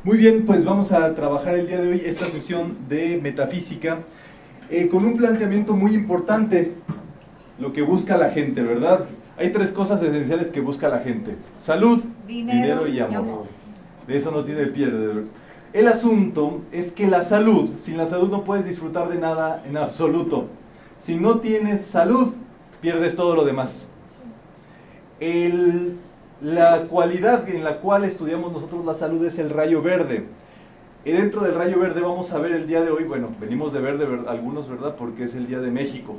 Muy bien, pues vamos a trabajar el día de hoy esta sesión de metafísica con un planteamiento muy importante, lo que busca la gente, ¿verdad? Hay tres cosas esenciales que busca la gente: salud, dinero y amor. De eso no tiene pierde. El asunto es que la salud, sin la salud no puedes disfrutar de nada en absoluto. Si no tienes salud, pierdes todo lo demás. La cualidad en la cual estudiamos nosotros la salud es el rayo verde. Y dentro del rayo verde vamos a ver el día de hoy, bueno, venimos de verde algunos, ¿verdad? Porque es el día de México,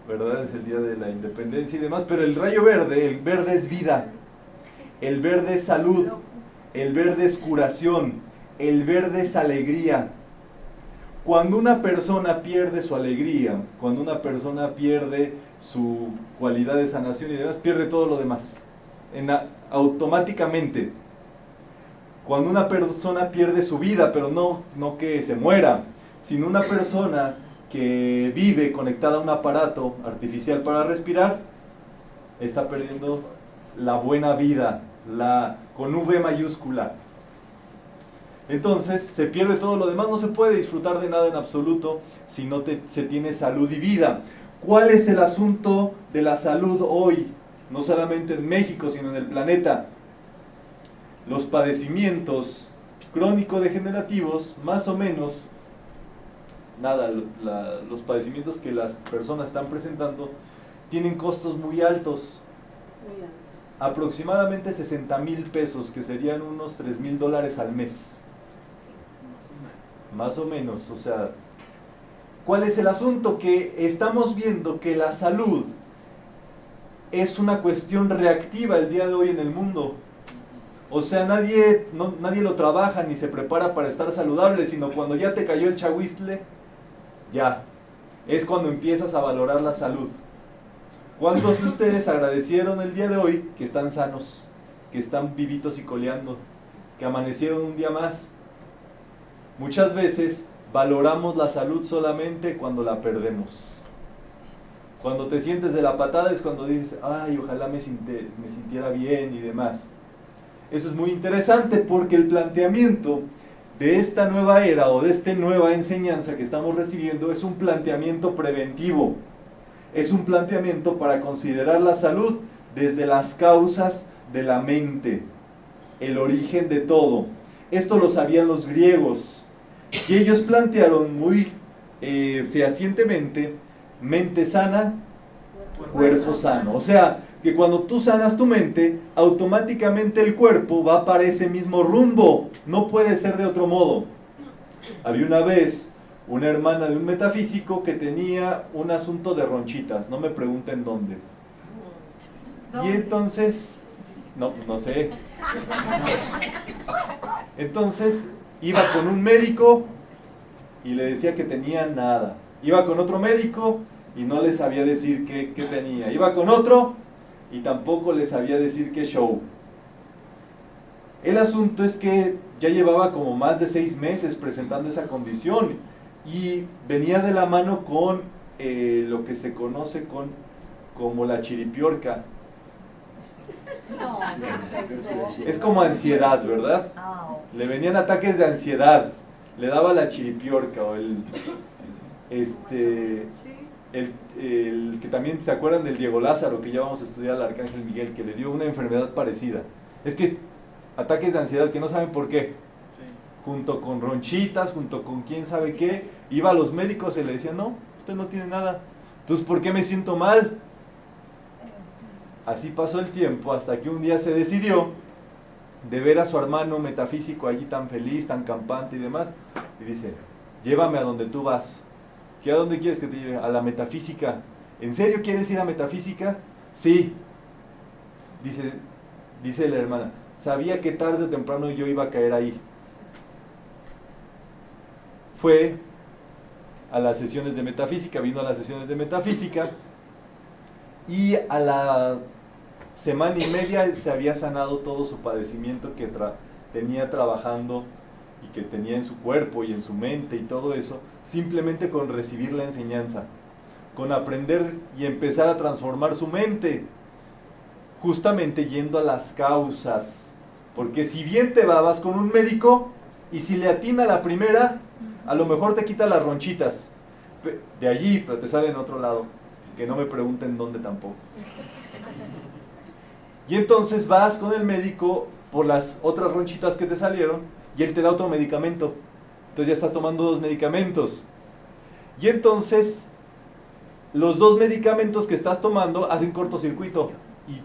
¿verdad? Es el día de la independencia y demás, pero el rayo verde, el verde es vida, el verde es salud, el verde es curación, el verde es alegría. Cuando una persona pierde su alegría, cuando una persona pierde su cualidad de sanación y demás, pierde todo lo demás, automáticamente. Cuando una persona pierde su vida, pero no que se muera, sino una persona que vive conectada a un aparato artificial para respirar, está perdiendo la buena vida, con V mayúscula. Entonces se pierde todo lo demás, no se puede disfrutar de nada en absoluto si no se tiene salud y vida. ¿Cuál es el asunto de la salud hoy? No solamente en México, sino en el planeta. Los padecimientos crónico-degenerativos, más o menos, los padecimientos que las personas están presentando, tienen costos muy altos. Aproximadamente 60,000 pesos, que serían unos $3,000 al mes. Más o menos, o sea, ¿cuál es el asunto? Que estamos viendo que la salud es una cuestión reactiva el día de hoy en el mundo. O sea, nadie lo trabaja ni se prepara para estar saludable, sino cuando ya te cayó el chahuiztle, ya, es cuando empiezas a valorar la salud. ¿Cuántos de ustedes agradecieron el día de hoy que están sanos, que están vivitos y coleando, que amanecieron un día más? Muchas veces valoramos la salud solamente cuando la perdemos. Cuando te sientes de la patada es cuando dices, ay, ojalá me sintiera bien y demás. Eso es muy interesante porque el planteamiento de esta nueva era o de esta nueva enseñanza que estamos recibiendo es un planteamiento preventivo. Es un planteamiento para considerar la salud desde las causas de la mente, el origen de todo. Esto lo sabían los griegos y ellos plantearon muy fehacientemente: mente sana, cuerpo sano. O sea, que cuando tú sanas tu mente, automáticamente el cuerpo va para ese mismo rumbo, no puede ser de otro modo. Había una vez una hermana de un metafísico que tenía un asunto de ronchitas, no me pregunten dónde. Y entonces, no sé. Entonces iba con un médico y le decía que tenía nada. Iba con otro médico y no le sabía decir qué tenía. Iba con otro y tampoco le sabía decir qué show. El asunto es que ya llevaba como más de 6 meses presentando esa condición y venía de la mano con lo que se conoce como la chiripiorca. No, es como ansiedad, ¿verdad? Le venían ataques de ansiedad, le daba la chiripiorca o el que también se acuerdan del Diego Lázaro, que ya vamos a estudiar al Arcángel Miguel, que le dio una enfermedad parecida. Es que ataques de ansiedad que no saben por qué, junto con ronchitas, junto con quién sabe qué. Iba a los médicos y le decían, no, usted no tiene nada. Entonces, ¿por qué me siento mal? Así pasó el tiempo hasta que un día se decidió de ver a su hermano metafísico allí tan feliz, tan campante y demás, y dice, llévame a donde tú vas. ¿A dónde quieres que te lleve? A la metafísica. ¿En serio quieres ir a metafísica? Sí. Dice la hermana, sabía que tarde o temprano yo iba a caer ahí. Fue a las sesiones de metafísica, vino a las sesiones de metafísica y a la semana y media se había sanado todo su padecimiento que tenía trabajando y que tenía en su cuerpo y en su mente y todo eso, simplemente con recibir la enseñanza, con aprender y empezar a transformar su mente, justamente yendo a las causas Porque si bien te va, vas con un médico y si le atina la primera, a lo mejor te quita las ronchitas de allí, pero te sale en otro lado. Que no me pregunten dónde tampoco. Y entonces vas con el médico por las otras ronchitas que te salieron y él te da otro medicamento. Entonces ya estás tomando 2 medicamentos. Y entonces los 2 medicamentos que estás tomando hacen cortocircuito. Y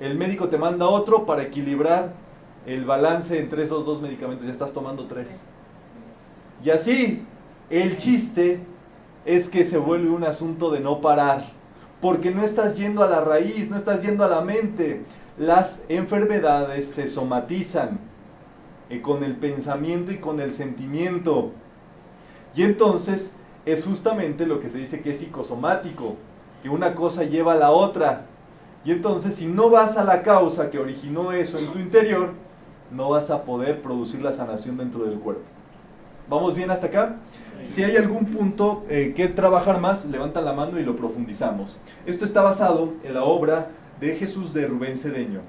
el médico te manda otro para equilibrar el balance entre esos 2 medicamentos. Ya estás tomando 3. Y así, el chiste es que se vuelve un asunto de no parar. Porque no estás yendo a la raíz, no estás yendo a la mente. Las enfermedades se somatizan con el pensamiento y con el sentimiento. Y entonces es justamente lo que se dice que es psicosomático, que una cosa lleva a la otra. Y entonces si no vas a la causa que originó eso en tu interior, no vas a poder producir la sanación dentro del cuerpo. ¿Vamos bien hasta acá? Si hay algún punto que trabajar más, levantan la mano y lo profundizamos. Esto está basado en la obra de Jesús de Rubén Cedeño.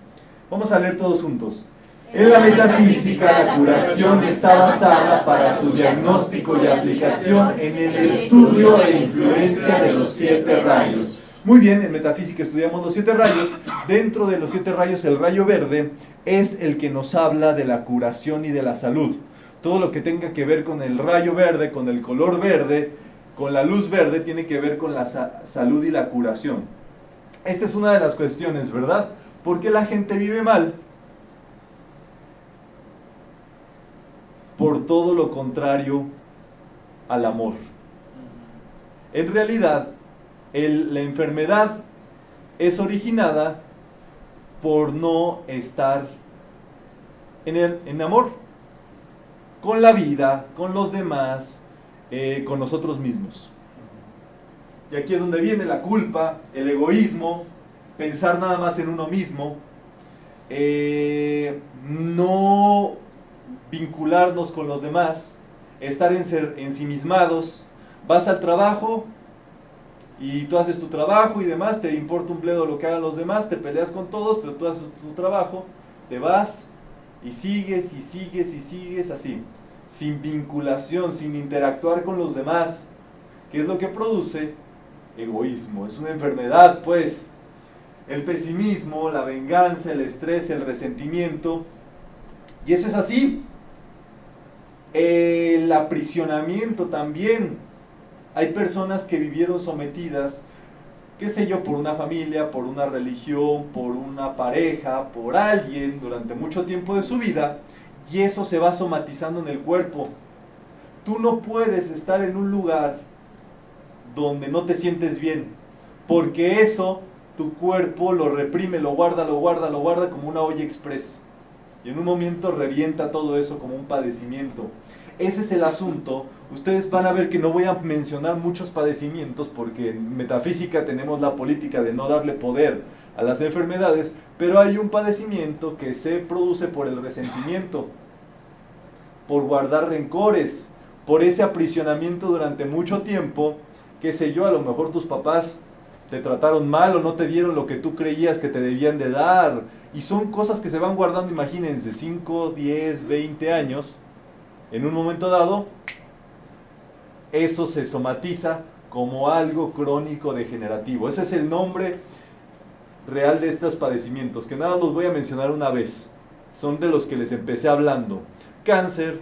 Vamos a leer todos juntos. En la metafísica, la curación está basada para su diagnóstico y aplicación en el estudio e influencia de los 7 rayos. Muy bien, en metafísica estudiamos los 7 rayos. Dentro de los 7 rayos, el rayo verde es el que nos habla de la curación y de la salud. Todo lo que tenga que ver con el rayo verde, con el color verde, con la luz verde, tiene que ver con la salud y la curación. Esta es una de las cuestiones, ¿verdad? ¿Por qué la gente vive mal? Por todo lo contrario al amor. En realidad, la enfermedad es originada por no estar en amor. Con la vida, con los demás, con nosotros mismos. Y aquí es donde viene la culpa, el egoísmo, pensar nada más en uno mismo, no vincularnos con los demás, estar ensimismados. Vas al trabajo y tú haces tu trabajo y demás, te importa un bledo lo que hagan los demás, te peleas con todos, pero tú haces tu trabajo, te vas y sigues y sigues y sigues así, sin vinculación, sin interactuar con los demás. ¿Qué es lo que produce? Egoísmo. Es una enfermedad, pues. El pesimismo, la venganza, el estrés, el resentimiento. Y eso es así. El aprisionamiento también. Hay personas que vivieron sometidas, qué sé yo, por una familia, por una religión, por una pareja, por alguien durante mucho tiempo de su vida, y eso se va somatizando en el cuerpo. Tú no puedes estar en un lugar donde no te sientes bien, porque eso tu cuerpo lo reprime, lo guarda como una olla express, y en un momento revienta todo eso como un padecimiento. Ese es el asunto. Ustedes van a ver que no voy a mencionar muchos padecimientos porque en metafísica tenemos la política de no darle poder a las enfermedades, pero hay un padecimiento que se produce por el resentimiento, por guardar rencores, por ese aprisionamiento durante mucho tiempo. Qué sé yo, a lo mejor tus papás te trataron mal o no te dieron lo que tú creías que te debían de dar, y son cosas que se van guardando, imagínense, 5, 10, 20 años. En un momento dado, eso se somatiza como algo crónico degenerativo. Ese es el nombre real de estos padecimientos, que nada los voy a mencionar una vez. Son de los que les empecé hablando: cáncer,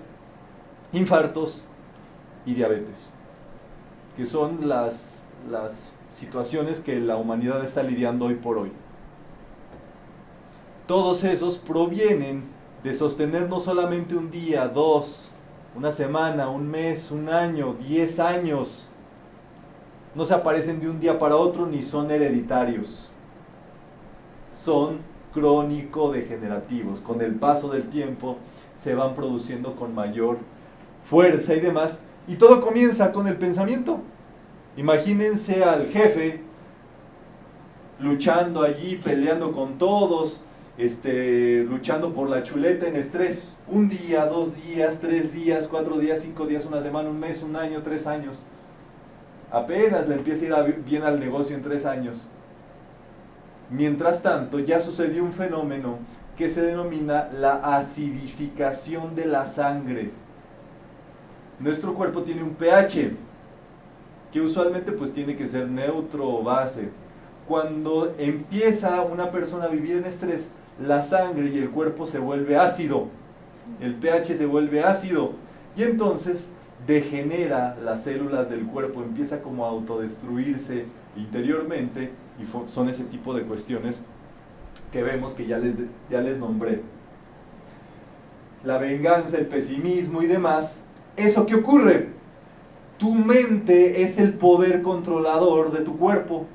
infartos y diabetes, que son las situaciones que la humanidad está lidiando hoy por hoy. Todos esos provienen de sostener no solamente un día, 2, una semana, un mes, un año, 10 años. No se aparecen de un día para otro ni son hereditarios. Son crónico-degenerativos. Con el paso del tiempo se van produciendo con mayor fuerza y demás. Y todo comienza con el pensamiento. Imagínense al jefe luchando allí, peleando con todos, luchando por la chuleta en estrés. Un día, 2 días, 3 días, 4 días, 5 días, una semana, un mes, un año, 3 años. Apenas le empieza a ir bien al negocio en 3 años. Mientras tanto, ya sucedió un fenómeno que se denomina la acidificación de la sangre. Nuestro cuerpo tiene un pH, que usualmente pues tiene que ser neutro o base. Cuando empieza una persona a vivir en estrés, la sangre y el cuerpo se vuelve ácido, el pH se vuelve ácido, y entonces degenera las células del cuerpo, empieza como a autodestruirse interiormente, y son ese tipo de cuestiones que vemos que ya les nombré. La venganza, el pesimismo y demás. ¿Eso qué ocurre? Tu mente es el poder controlador de tu cuerpo.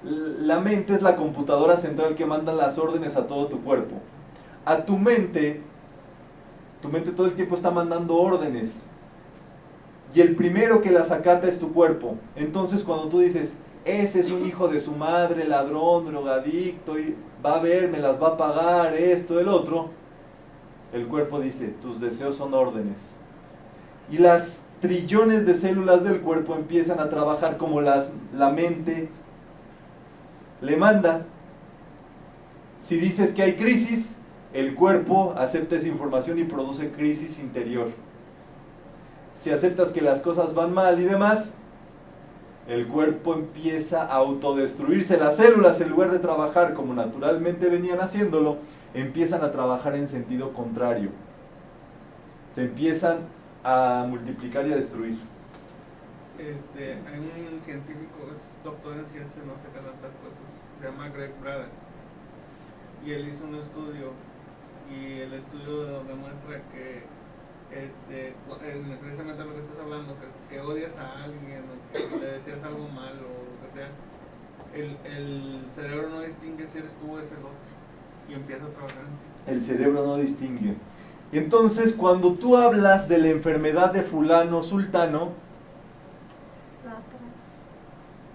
La mente es la computadora central que manda las órdenes a todo tu cuerpo. A tu mente todo el tiempo está mandando órdenes. Y el primero que las acata es tu cuerpo. Entonces cuando tú dices, ese es un hijo de su madre, ladrón, drogadicto, y va a ver, me las va a pagar, esto, el otro, el cuerpo dice, tus deseos son órdenes. Y las trillones de células del cuerpo empiezan a trabajar como la mente le manda. Si dices que hay crisis, el cuerpo acepta esa información y produce crisis interior. Si aceptas que las cosas van mal y demás, el cuerpo empieza a autodestruirse. Las células, en lugar de trabajar como naturalmente venían haciéndolo, empiezan a trabajar en sentido contrario. Se empiezan a multiplicar y a destruir. Hay un científico, es doctor en ciencias, no sé qué tantas cosas, se llama Greg Braden, y él hizo un estudio, y el estudio demuestra que precisamente lo que estás hablando, que odias a alguien o que le decías algo malo o lo que sea, el cerebro no distingue si eres tú o es el otro y empieza a trabajar en ti. El cerebro no distingue. Entonces, cuando tú hablas de la enfermedad de fulano, sultano,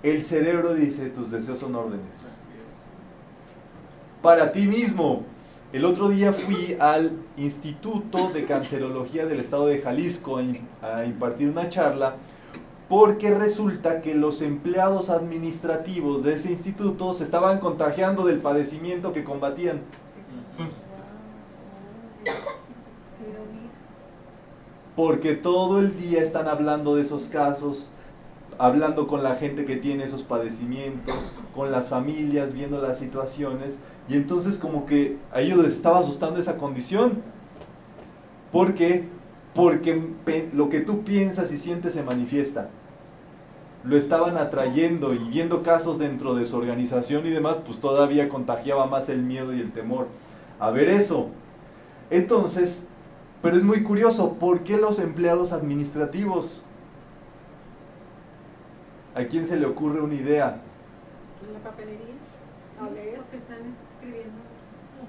el cerebro dice, tus deseos son órdenes. Para ti mismo. El otro día fui al Instituto de Cancerología del Estado de Jalisco a impartir una charla, porque resulta que los empleados administrativos de ese instituto se estaban contagiando del padecimiento que combatían. Porque todo el día están hablando de esos casos, hablando con la gente que tiene esos padecimientos, con las familias, viendo las situaciones, y entonces como que a ellos les estaba asustando esa condición. ¿Por qué? Porque lo que tú piensas y sientes se manifiesta. Lo estaban atrayendo, y viendo casos dentro de su organización y demás, pues todavía contagiaba más el miedo y el temor a ver eso. Entonces, pero es muy curioso, ¿por qué los empleados administrativos? ¿A quién se le ocurre una idea? ¿En la papelería? Sí, lo que están escribiendo.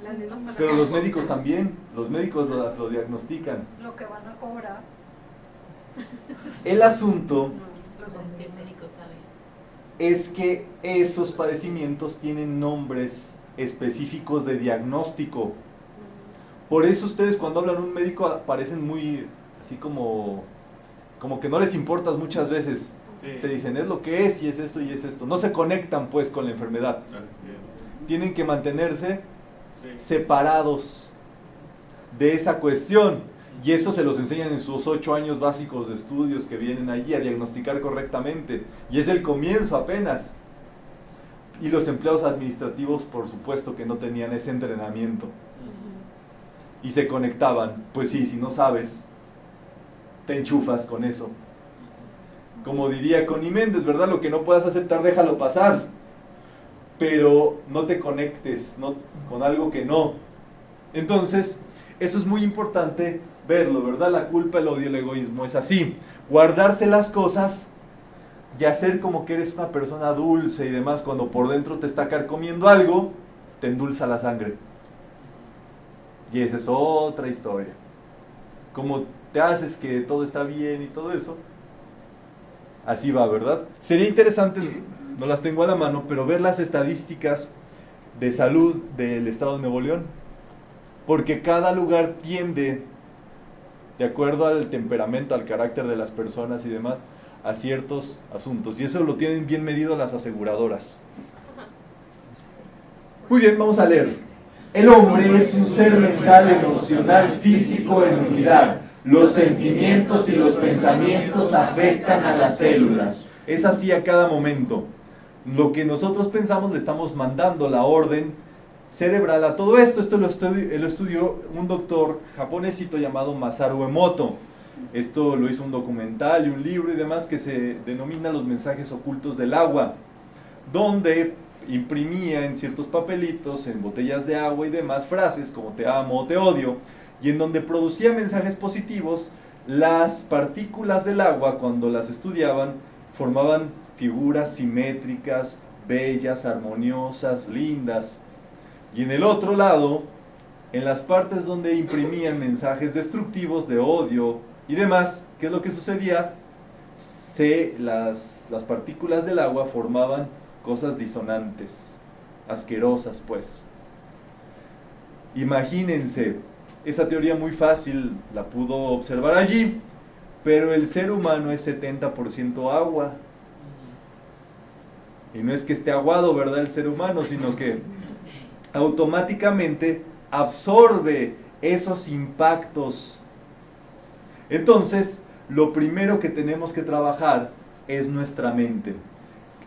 Las mismas palabras. Pero los médicos también, los médicos lo diagnostican. Lo que van a cobrar. El asunto Es que el médico sabe. es que esos padecimientos tienen nombres específicos de diagnóstico. Por eso ustedes cuando hablan un médico parecen muy así como que no les importas muchas veces. Sí. Te dicen es lo que es y es esto y es esto. No se conectan pues con la enfermedad. Así es. Tienen que mantenerse Sí. separados de esa cuestión. Y eso se los enseñan en sus 8 años básicos de estudios que vienen allí a diagnosticar correctamente. Y es el comienzo apenas. Y los empleados administrativos, por supuesto que no tenían ese entrenamiento. Y se conectaban. Pues sí, si no sabes, te enchufas con eso. Como diría Connie Méndez, ¿verdad? Lo que no puedas aceptar, déjalo pasar. Pero no te conectes con algo que no. Entonces, eso es muy importante verlo, ¿verdad? La culpa, el odio, el egoísmo es así. Guardarse las cosas y hacer como que eres una persona dulce y demás, cuando por dentro te está carcomiendo algo, te endulza la sangre. Y esa es otra historia. Como te haces que todo está bien y todo eso, así va, ¿verdad? Sería interesante, no las tengo a la mano, pero ver las estadísticas de salud del estado de Nuevo León. Porque cada lugar tiende, de acuerdo al temperamento, al carácter de las personas y demás, a ciertos asuntos. Y eso lo tienen bien medido las aseguradoras. Muy bien, vamos a leer. El hombre es un ser mental, emocional, físico en unidad. Los sentimientos y los pensamientos afectan a las células. Es así a cada momento. Lo que nosotros pensamos le estamos mandando la orden cerebral a todo esto. Esto lo estudió un doctor japonesito llamado Masaru Emoto. Esto lo hizo un documental y un libro y demás que se denomina Los mensajes ocultos del agua, donde imprimía en ciertos papelitos, en botellas de agua y demás, frases como te amo o te odio, y en donde producía mensajes positivos. Las partículas del agua, cuando las estudiaban, formaban figuras simétricas, bellas, armoniosas, lindas. Y en el otro lado, en las partes donde imprimían mensajes destructivos de odio y demás, ¿qué es lo que sucedía? Las partículas del agua formaban cosas disonantes, asquerosas pues. Imagínense, esa teoría muy fácil la pudo observar allí, pero el ser humano es 70% agua. Y no es que esté aguado, ¿verdad? El ser humano, sino que automáticamente absorbe esos impactos. Entonces, lo primero que tenemos que trabajar es nuestra mente.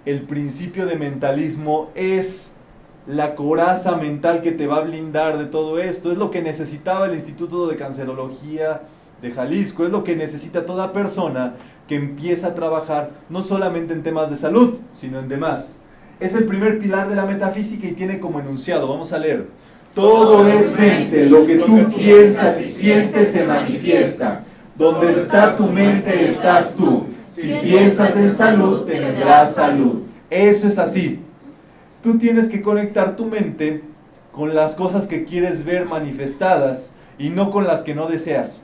El principio de mentalismo es la coraza mental que te va a blindar de todo esto. Es lo que necesitaba el Instituto de Cancerología de Jalisco, es lo que necesita toda persona que empieza a trabajar no solamente en temas de salud, sino en demás. Es el primer pilar de la metafísica y tiene como enunciado, vamos a leer: todo es mente, lo que tú piensas y sientes se manifiesta. Donde está tu mente estás tú. Si piensas en salud, tendrás salud. Eso es así. Tú tienes que conectar tu mente con las cosas que quieres ver manifestadas y no con las que no deseas.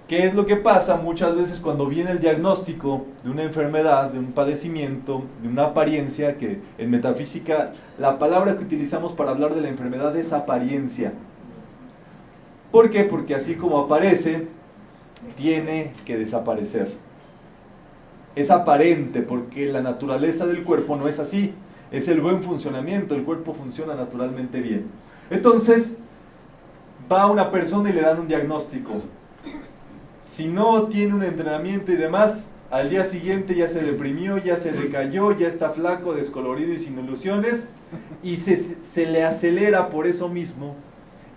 ¿Qué es lo que pasa muchas veces cuando viene el diagnóstico de una enfermedad, de un padecimiento, de una apariencia? Que en metafísica la palabra que utilizamos para hablar de la enfermedad es apariencia. ¿Por qué? Porque así como aparece, tiene que desaparecer. Es aparente porque la naturaleza del cuerpo no es así. Es el buen funcionamiento, el cuerpo funciona naturalmente bien. Entonces, va una persona y le dan un diagnóstico. Si no tiene un entrenamiento y demás, al día siguiente ya se deprimió, ya se decayó, ya está flaco, descolorido y sin ilusiones, y se le acelera por eso mismo,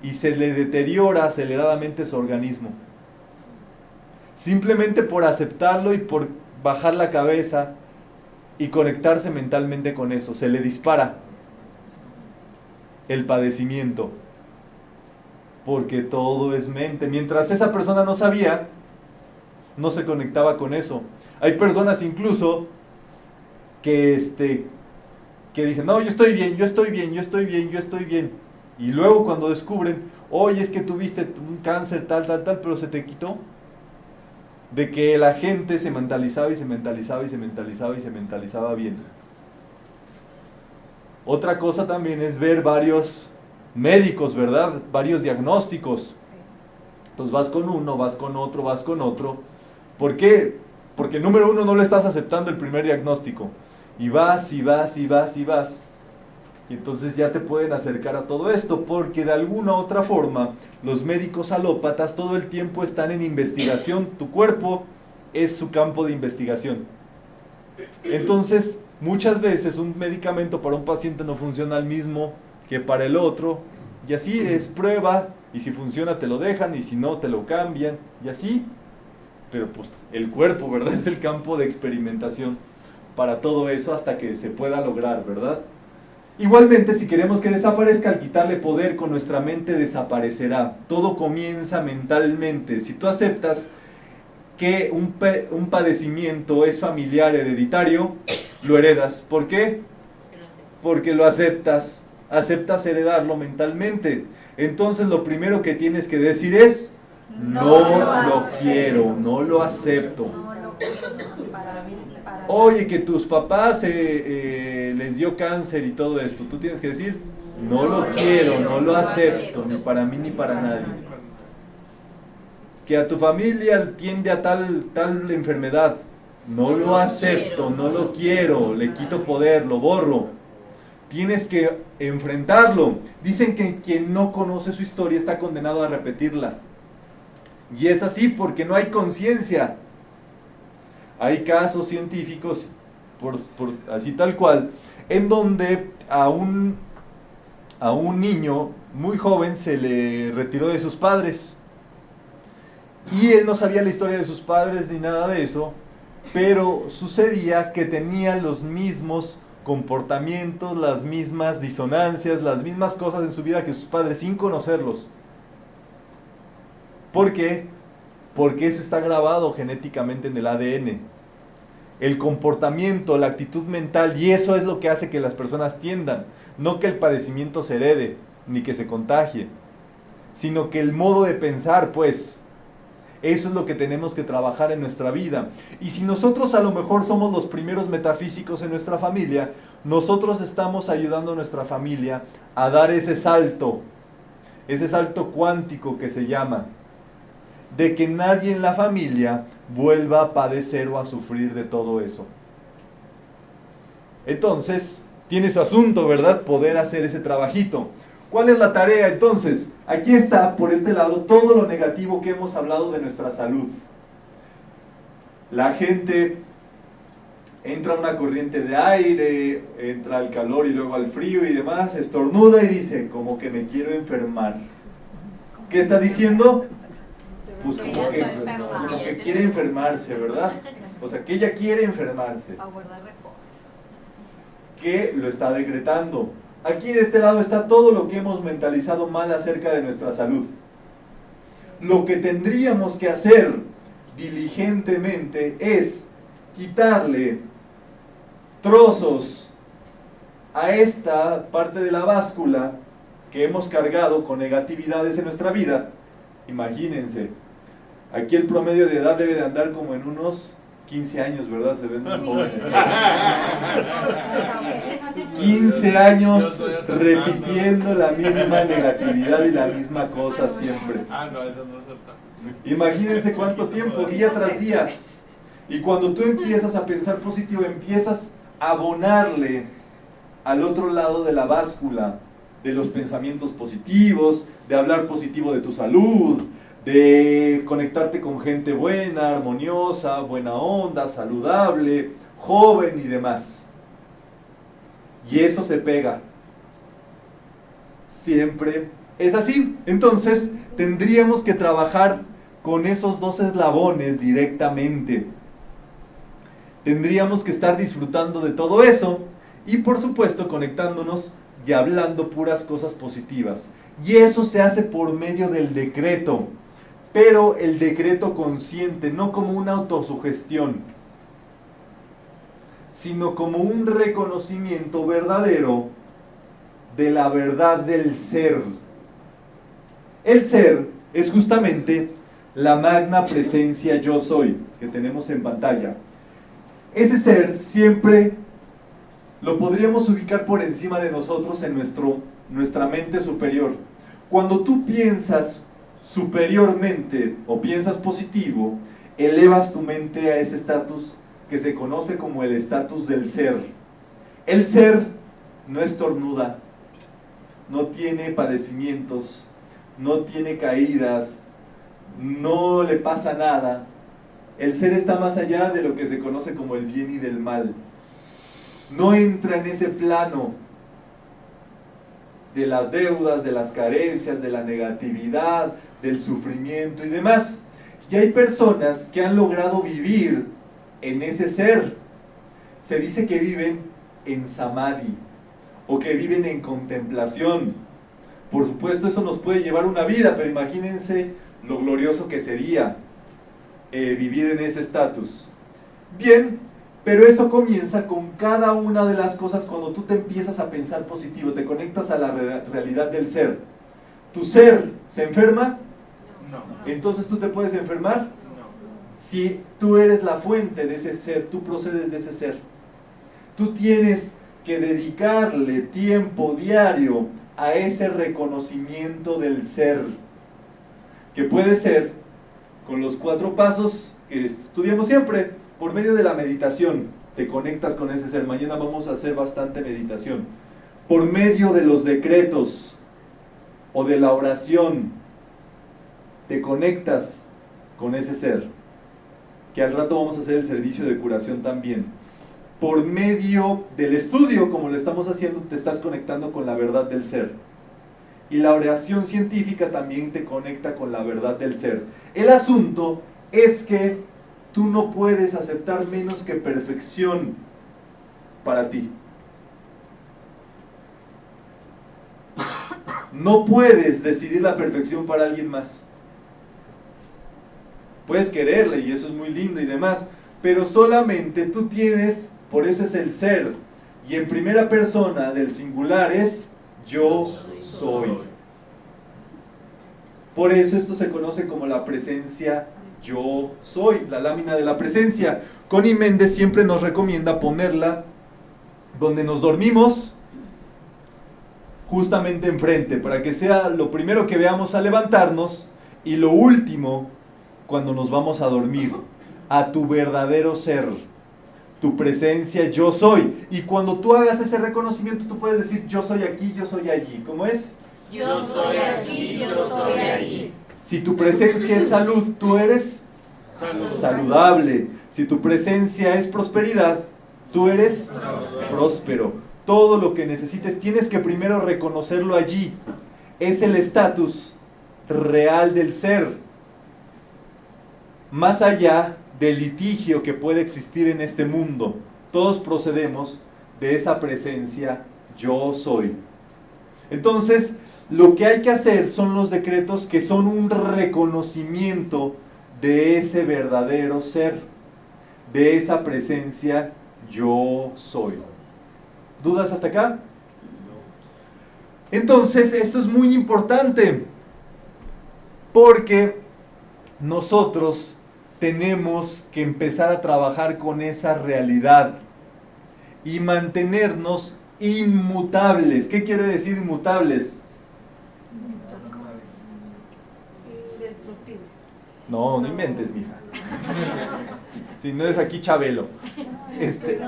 y se le deteriora aceleradamente su organismo. Simplemente por aceptarlo y por bajar la cabeza y conectarse mentalmente con eso, se le dispara el padecimiento, porque todo es mente. Mientras esa persona no sabía, no se conectaba con eso. Hay personas incluso que dicen, no, yo estoy bien, yo estoy bien, yo estoy bien, yo estoy bien. Y luego cuando descubren, oye, es que tuviste un cáncer tal, pero se te quitó. De que la gente se mentalizaba y se mentalizaba y se mentalizaba y se mentalizaba bien. Otra cosa también es ver varios médicos, ¿verdad? Varios diagnósticos. Entonces vas con uno, vas con otro, vas con otro. ¿Por qué? Porque número uno, no le estás aceptando el primer diagnóstico. Y vas, y vas, y vas, y vas. Y entonces ya te pueden acercar a todo esto, porque de alguna u otra forma, los médicos alópatas todo el tiempo están en investigación. Tu cuerpo es su campo de investigación. Entonces, muchas veces un medicamento para un paciente no funciona al mismo que para el otro. Y así es prueba, y si funciona te lo dejan, y si no te lo cambian, y así. Pero pues el cuerpo, ¿verdad? Es el campo de experimentación para todo eso hasta que se pueda lograr, ¿verdad? Igualmente, si queremos que desaparezca, al quitarle poder con nuestra mente desaparecerá. Todo comienza mentalmente. Si tú aceptas que un padecimiento es familiar, hereditario, lo heredas. ¿Por qué? Porque lo aceptas. Aceptas heredarlo mentalmente. Entonces lo primero que tienes que decir es, no lo quiero, no lo acepto. Oye, que tus papás les dio cáncer y todo esto. Tú tienes que decir, no lo quiero, no lo acepto, ni para mí ni para nadie. Que a tu familia tiende a tal enfermedad, no lo acepto, no lo quiero, le quito poder, lo borro. Tienes que enfrentarlo. Dicen que quien no conoce su historia está condenado a repetirla. Y es así porque no hay conciencia. Hay casos científicos, así tal cual, en donde a un niño muy joven se le retiró de sus padres. Y él no sabía la historia de sus padres ni nada de eso, pero sucedía que tenía los mismos comportamientos, las mismas disonancias, las mismas cosas en su vida que sus padres sin conocerlos. ¿Por qué? Porque eso está grabado genéticamente en el ADN. El comportamiento, la actitud mental, y eso es lo que hace que las personas tiendan. No que el padecimiento se herede, ni que se contagie, sino que el modo de pensar, pues, eso es lo que tenemos que trabajar en nuestra vida. Y si nosotros a lo mejor somos los primeros metafísicos en nuestra familia, nosotros estamos ayudando a nuestra familia a dar ese salto cuántico que se llama, de que nadie en la familia vuelva a padecer o a sufrir de todo eso. Entonces, tiene su asunto, ¿verdad? Poder hacer ese trabajito. ¿Cuál es la tarea entonces? Aquí está, por este lado, todo lo negativo que hemos hablado de nuestra salud. La gente entra a una corriente de aire, entra al calor y luego al frío y demás, estornuda y dice, como que me quiero enfermar. ¿Qué está diciendo? Pues como que quiere enfermarse, ¿verdad? O sea, que ella quiere enfermarse. Que lo está decretando. Aquí de este lado está todo lo que hemos mentalizado mal acerca de nuestra salud. Lo que tendríamos que hacer diligentemente es quitarle trozos a esta parte de la báscula que hemos cargado con negatividades en nuestra vida. Imagínense, aquí el promedio de edad debe de andar como en unos 15 años, ¿verdad? Se ven jóvenes. 15 años repitiendo la misma negatividad y la misma cosa siempre. No, eso no es Imagínense cuánto tiempo, día tras día. Y cuando tú empiezas a pensar positivo, empiezas a abonarle al otro lado de la báscula de los pensamientos positivos, de hablar positivo de tu salud, de conectarte con gente buena, armoniosa, buena onda, saludable, joven y demás. Y eso se pega. Siempre es así. Entonces, tendríamos que trabajar con esos dos eslabones directamente. Tendríamos que estar disfrutando de todo eso y, por supuesto, conectándonos y hablando puras cosas positivas. Y eso se hace por medio del decreto, pero el decreto consciente, no como una autosugestión, sino como un reconocimiento verdadero de la verdad del ser. El ser es justamente la magna presencia yo soy, que tenemos en pantalla. Ese ser siempre lo podríamos ubicar por encima de nosotros en nuestra mente superior. Cuando tú piensas superiormente o piensas positivo, elevas tu mente a ese estatus que se conoce como el estatus del ser. El ser no estornuda, no tiene padecimientos, no tiene caídas, no le pasa nada. El ser está más allá de lo que se conoce como el bien y del mal. No entra en ese plano de las deudas, de las carencias, de la negatividad, del sufrimiento y demás. Y hay personas que han logrado vivir en ese ser. Se dice que viven en samadhi o que viven en contemplación. Por supuesto, eso nos puede llevar una vida, pero imagínense lo glorioso que sería vivir en ese estatus. Bien, pero eso comienza con cada una de las cosas cuando tú te empiezas a pensar positivo, te conectas a la realidad del ser. ¿Tu ser se enferma? No. Entonces tú te puedes enfermar. No. Si tú eres la fuente de ese ser, tú procedes de ese ser. Tú tienes que dedicarle tiempo diario a ese reconocimiento del ser, que puede ser con los 4 pasos que estudiamos siempre, por medio de la meditación. Te conectas con ese ser. Mañana vamos a hacer bastante meditación. por medio de los decretos o de la oración, te conectas con ese ser, que al rato vamos a hacer el servicio de curación también. Por medio del estudio, como lo estamos haciendo, te estás conectando con la verdad del ser. Y la oración científica también te conecta con la verdad del ser. El asunto es que tú no puedes aceptar menos que perfección para ti. No puedes decidir la perfección para alguien más. Puedes quererle y eso es muy lindo y demás, pero solamente tú tienes, por eso es el ser. Y en primera persona del singular es yo soy. Por eso esto se conoce como la presencia yo soy, la lámina de la presencia. Connie Méndez siempre nos recomienda ponerla donde nos dormimos, justamente enfrente, para que sea lo primero que veamos al levantarnos y lo último cuando nos vamos a dormir, a tu verdadero ser, tu presencia yo soy. Y cuando tú hagas ese reconocimiento, tú puedes decir yo soy aquí, yo soy allí. ¿Cómo es? Yo soy aquí, yo soy allí. Si tu presencia es salud, tú eres saludable. Si tu presencia es prosperidad, tú eres próspero. Todo lo que necesites, tienes que primero reconocerlo allí. Es el estatus real del ser, más allá del litigio que puede existir en este mundo. Todos procedemos de esa presencia yo soy. Entonces, lo que hay que hacer son los decretos que son un reconocimiento de ese verdadero ser, de esa presencia yo soy. ¿Dudas hasta acá? Entonces, esto es muy importante, porque nosotros tenemos que empezar a trabajar con esa realidad y mantenernos inmutables. ¿Qué quiere decir inmutables? Indestructibles. No, no inventes, mija. Si no es aquí Chabelo.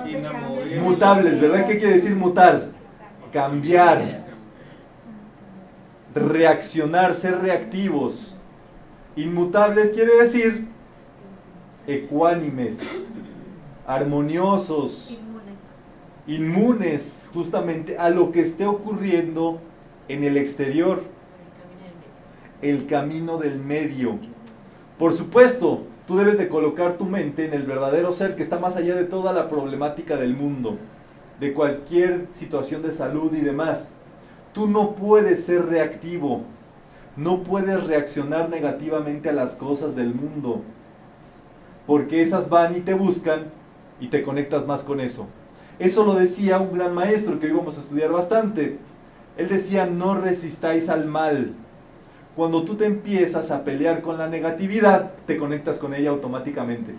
Inamovible. Mutables, ¿verdad? ¿Qué quiere decir mutar? Cambiar, reaccionar, ser reactivos. Inmutables quiere decir ecuánimes, armoniosos, inmunes justamente a lo que esté ocurriendo en el exterior, el camino del medio. Por supuesto, tú debes de colocar tu mente en el verdadero ser que está más allá de toda la problemática del mundo, de cualquier situación de salud y demás. Tú no puedes ser reactivo, no puedes reaccionar negativamente a las cosas del mundo, porque esas van y te buscan y te conectas más con eso. Eso lo decía un gran maestro que hoy vamos a estudiar bastante. Él decía, no resistáis al mal. Cuando tú te empiezas a pelear con la negatividad, te conectas con ella automáticamente.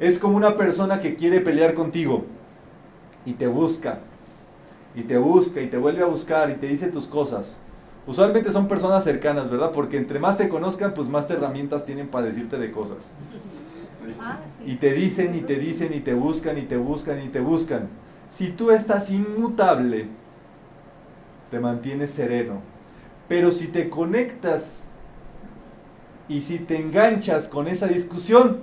Es como una persona que quiere pelear contigo y te busca, y te busca, y te vuelve a buscar, y te dice tus cosas. Usualmente son personas cercanas, ¿verdad? Porque entre más te conozcan, pues más herramientas tienen para decirte de cosas. Y te dicen, y te dicen, y te buscan, y te buscan, y te buscan. Si tú estás inmutable, te mantienes sereno. Pero si te conectas y si te enganchas con esa discusión,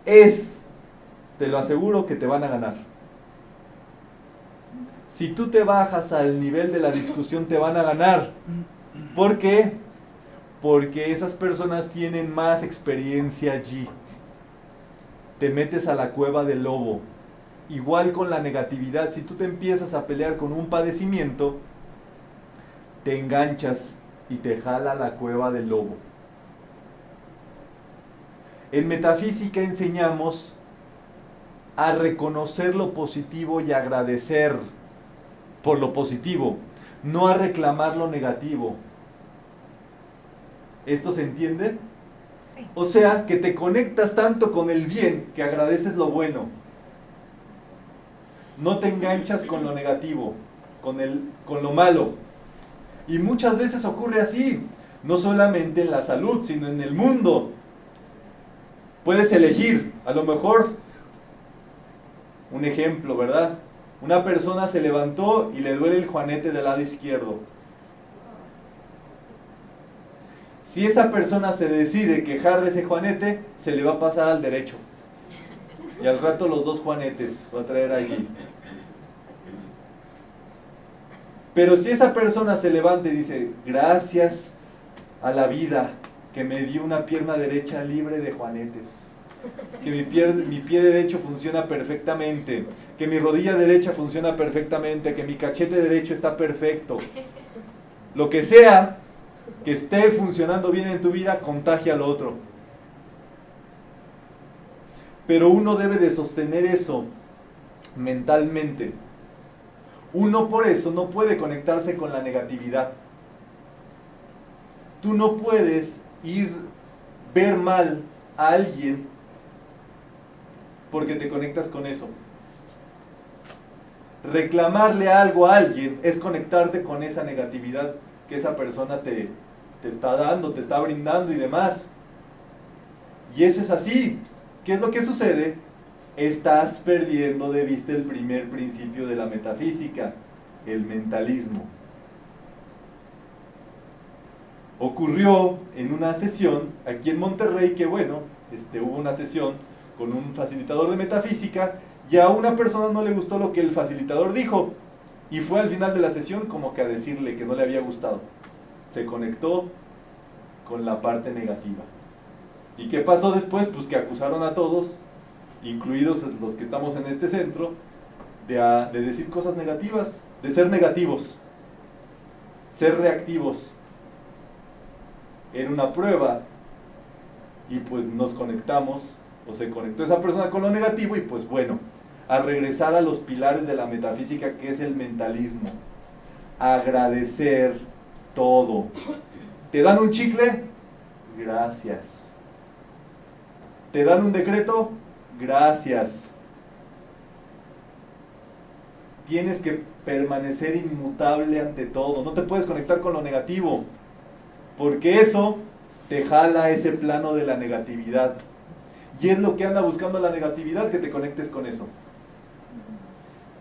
te lo aseguro que te van a ganar. Si tú te bajas al nivel de la discusión, te van a ganar. ¿Por qué? Porque esas personas tienen más experiencia allí. Te metes a la cueva del lobo. Igual con la negatividad, si tú te empiezas a pelear con un padecimiento, te enganchas y te jala a la cueva del lobo. En metafísica enseñamos a reconocer lo positivo y agradecer por lo positivo, no a reclamar lo negativo. ¿Esto se entiende? Sí. O sea, que te conectas tanto con el bien que agradeces lo bueno. No te enganchas con lo negativo, con lo malo. Y muchas veces ocurre así, no solamente en la salud, sino en el mundo. Puedes elegir, a lo mejor, un ejemplo, ¿verdad? Una persona se levantó y le duele el juanete del lado izquierdo. Si esa persona se decide quejar de ese juanete, se le va a pasar al derecho. Y al rato los dos juanetes va a traer allí. Pero si esa persona se levanta y dice, gracias a la vida que me dio una pierna derecha libre de juanetes, que mi pie derecho funciona perfectamente, que mi rodilla derecha funciona perfectamente, que mi cachete derecho está perfecto, lo que sea que esté funcionando bien en tu vida, contagia al otro. Pero uno debe de sostener eso mentalmente. Uno por eso no puede conectarse con la negatividad. Tú no puedes ver mal a alguien porque te conectas con eso. Reclamarle algo a alguien es conectarte con esa negatividad que esa persona te está dando, te está brindando y demás. Y eso es así. ¿Qué es lo que sucede? Estás perdiendo de vista el primer principio de la metafísica, el mentalismo. Ocurrió en una sesión aquí en Monterrey que hubo una sesión con un facilitador de metafísica y a una persona no le gustó lo que el facilitador dijo y fue al final de la sesión como que a decirle que no le había gustado. Se conectó con la parte negativa. ¿Y qué pasó después? Pues que acusaron a todos, incluidos los que estamos en este centro, de decir cosas negativas, de ser negativos, ser reactivos. Era una prueba y pues nos conectamos, o se conectó esa persona con lo negativo y pues a regresar a los pilares de la metafísica, que es el mentalismo. Agradecer todo. ¿Te dan un chicle? Gracias. ¿Te dan un decreto? Gracias. Tienes que permanecer inmutable ante todo. No te puedes conectar con lo negativo, porque eso te jala a ese plano de la negatividad. Y es lo que anda buscando la negatividad, que te conectes con eso.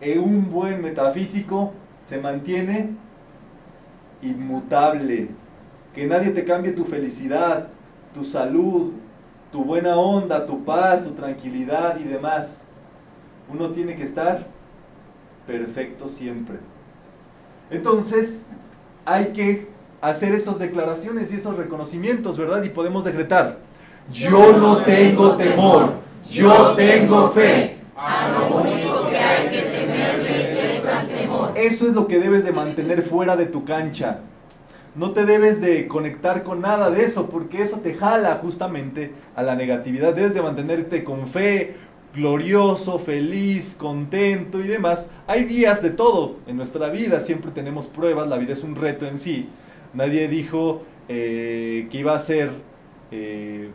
Un buen metafísico se mantiene inmutable. Que nadie te cambie tu felicidad, tu salud, tu buena onda, tu paz, tu tranquilidad y demás. Uno tiene que estar perfecto siempre. Entonces, hay que hacer esas declaraciones y esos reconocimientos, ¿verdad? Y podemos decretar: yo no tengo temor, yo tengo fe. A lo único que hay que temerle es al temor. Eso es lo que debes de mantener fuera de tu cancha. No te debes de conectar con nada de eso, porque eso te jala justamente a la negatividad. Debes de mantenerte con fe, glorioso, feliz, contento y demás. Hay días de todo en nuestra vida, siempre tenemos pruebas, la vida es un reto en sí. Nadie dijo que iba a ser, que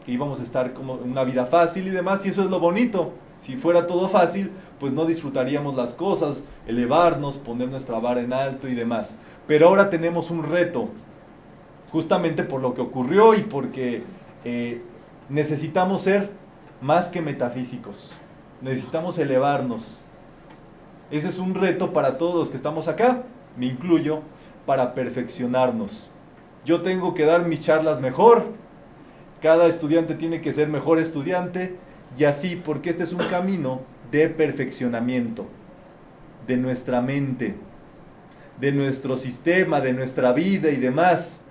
íbamos a estar como una vida fácil y demás, y eso es lo bonito. Si fuera todo fácil, pues no disfrutaríamos las cosas, elevarnos, poner nuestra vara en alto y demás. Pero ahora tenemos un reto, justamente por lo que ocurrió y porque necesitamos ser más que metafísicos. Necesitamos elevarnos. Ese es un reto para todos los que estamos acá, me incluyo, para perfeccionarnos. Yo tengo que dar mis charlas mejor, cada estudiante tiene que ser mejor estudiante, y así, porque este es un camino de perfeccionamiento de nuestra mente, de nuestro sistema, de nuestra vida y demás.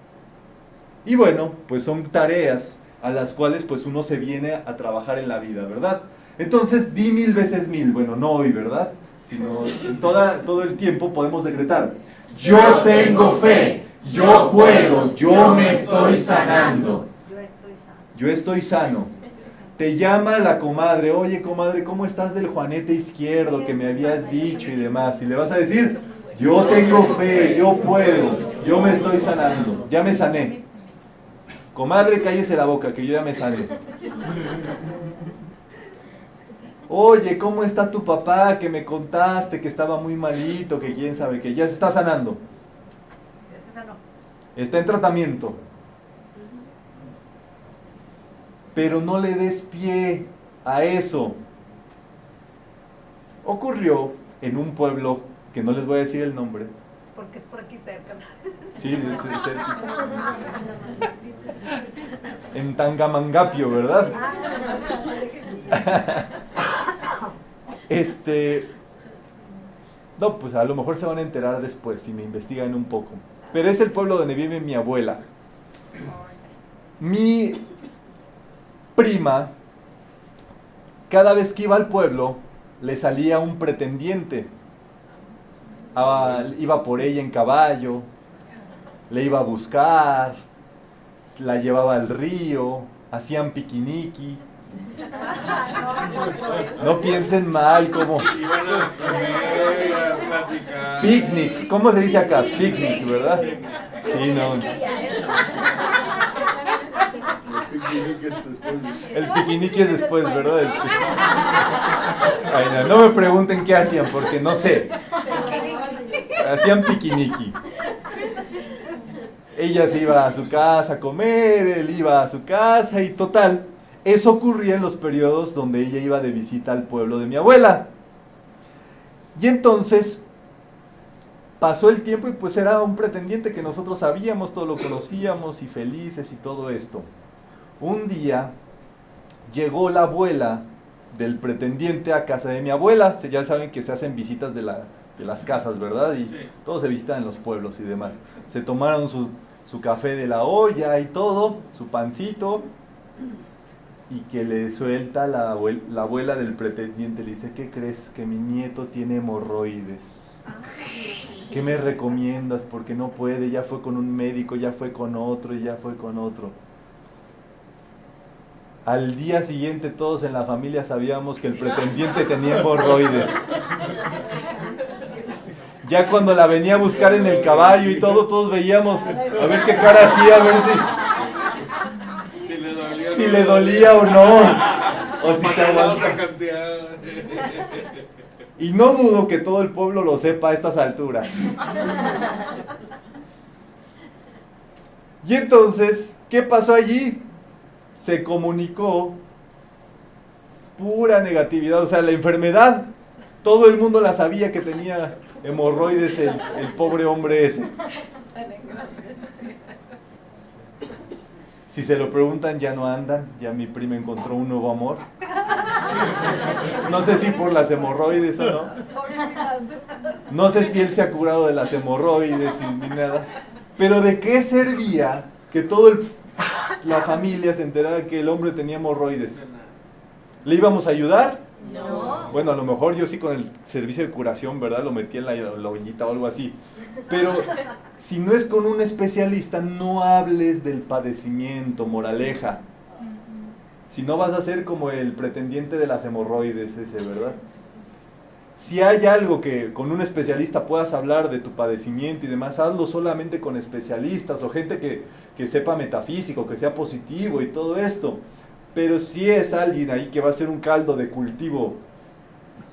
Y pues son tareas a las cuales pues uno se viene a trabajar en la vida, ¿verdad? Entonces, di 1000 veces 1000, no hoy, ¿verdad? Sino en todo el tiempo podemos decretar: yo tengo fe, yo puedo, yo me estoy sanando. Yo estoy sano. Te llama la comadre: oye comadre, ¿cómo estás del juanete izquierdo que me habías dicho y demás? Y le vas a decir: yo tengo fe, yo puedo, yo me estoy sanando, ya me sané. Comadre, cállese la boca, que yo ya me sané. Oye, ¿cómo está tu papá? Que me contaste que estaba muy malito, que quién sabe, que ya se está sanando. Ya se sanó. Está en tratamiento. Pero no le des pie a eso. Ocurrió en un pueblo que no les voy a decir el nombre. Porque es por aquí cerca. Sí, es cerca. En Tangamangapio, ¿verdad? No, pues a lo mejor se van a enterar después si me investigan un poco. Pero es el pueblo donde vive mi abuela. Mi prima, cada vez que iba al pueblo, le salía un pretendiente. Iba por ella en caballo, le iba a buscar, la llevaba al río, hacían piquiniqui. No piensen mal, como Iban a comer, a platicar. picnic, ¿cómo se dice acá? Picnic, ¿verdad? Sí, no. El piquiniqui es después, ¿verdad? Ay, no me pregunten qué hacían, porque no sé. Hacían piquiniqui. Ella se iba a su casa a comer, él iba a su casa y total. Eso ocurría en los periodos donde ella iba de visita al pueblo de mi abuela. Y entonces pasó el tiempo y pues era un pretendiente que nosotros sabíamos, todo lo conocíamos y felices y todo esto. Un día llegó la abuela del pretendiente a casa de mi abuela. Ya saben que se hacen visitas de las casas, ¿verdad? Y Sí. todos se visitan en los pueblos y demás. Se tomaron su café de la olla y todo, su pancito, y que le suelta la abuela del pretendiente. Le dice, ¿qué crees? Que mi nieto tiene hemorroides. ¿Qué me recomiendas? Porque no puede, ya fue con un médico, ya fue con otro y ya fue con otro. Al día siguiente todos en la familia sabíamos que el pretendiente tenía hemorroides. Ya cuando la venía a buscar en el caballo y todo, todos veíamos a ver qué cara hacía, a ver si le dolía o no, o si se aguantaba. Y no dudo que todo el pueblo lo sepa a estas alturas. Y entonces, ¿qué pasó allí? Se comunicó pura negatividad, o sea, la enfermedad, todo el mundo la sabía que tenía hemorroides el pobre hombre ese. Si se lo preguntan, ya no andan, ya mi prima encontró un nuevo amor. No sé si por las hemorroides o no. No sé si él se ha curado de las hemorroides ni nada. Pero ¿de qué servía que toda la familia se enterara que el hombre tenía hemorroides? ¿Le íbamos a ayudar? No. Bueno, a lo mejor yo sí con el servicio de curación, ¿verdad? Lo metí en la ollita o algo así. Pero si no es con un especialista, no hables del padecimiento, moraleja. Si no vas a ser como el pretendiente de las hemorroides ese, ¿verdad? Si hay algo que con un especialista puedas hablar de tu padecimiento y demás, hazlo solamente con especialistas o gente que sepa metafísico, que sea positivo y todo esto. Pero si es alguien ahí que va a ser un caldo de cultivo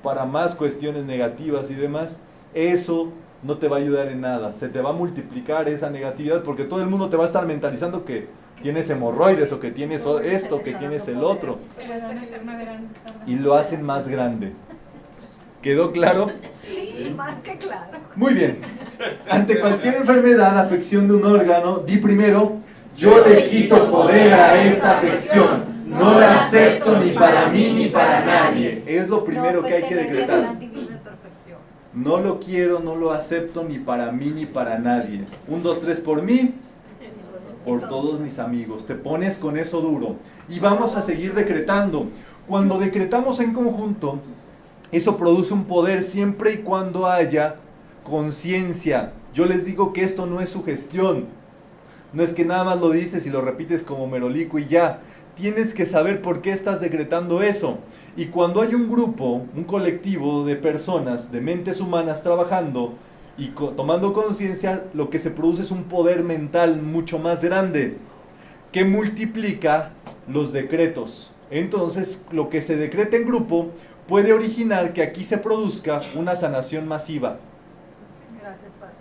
para más cuestiones negativas y demás, eso no te va a ayudar en nada. Se te va a multiplicar esa negatividad porque todo el mundo te va a estar mentalizando que tienes hemorroides o que tienes esto, que tienes el otro. Y lo hacen más grande. ¿Quedó claro? Sí, más que claro. Muy bien. Ante cualquier enfermedad, afección de un órgano, di primero, yo le quito poder a esta afección. No la acepto ni para mí ni para nadie. Es lo primero que hay que decretar. No lo quiero, no lo acepto ni para mí ni para nadie. 1, 2, 3 por mí, por todos mis amigos. Te pones con eso duro. Y vamos a seguir decretando. Cuando decretamos en conjunto, eso produce un poder siempre y cuando haya conciencia. Yo les digo que esto no es sugestión. No es que nada más lo dices y lo repites como merolico y ya. Tienes que saber por qué estás decretando eso. Y cuando hay un grupo, un colectivo de personas, de mentes humanas trabajando y tomando conciencia, lo que se produce es un poder mental mucho más grande que multiplica los decretos. Entonces, lo que se decreta en grupo puede originar que aquí se produzca una sanación masiva. Gracias, Padre.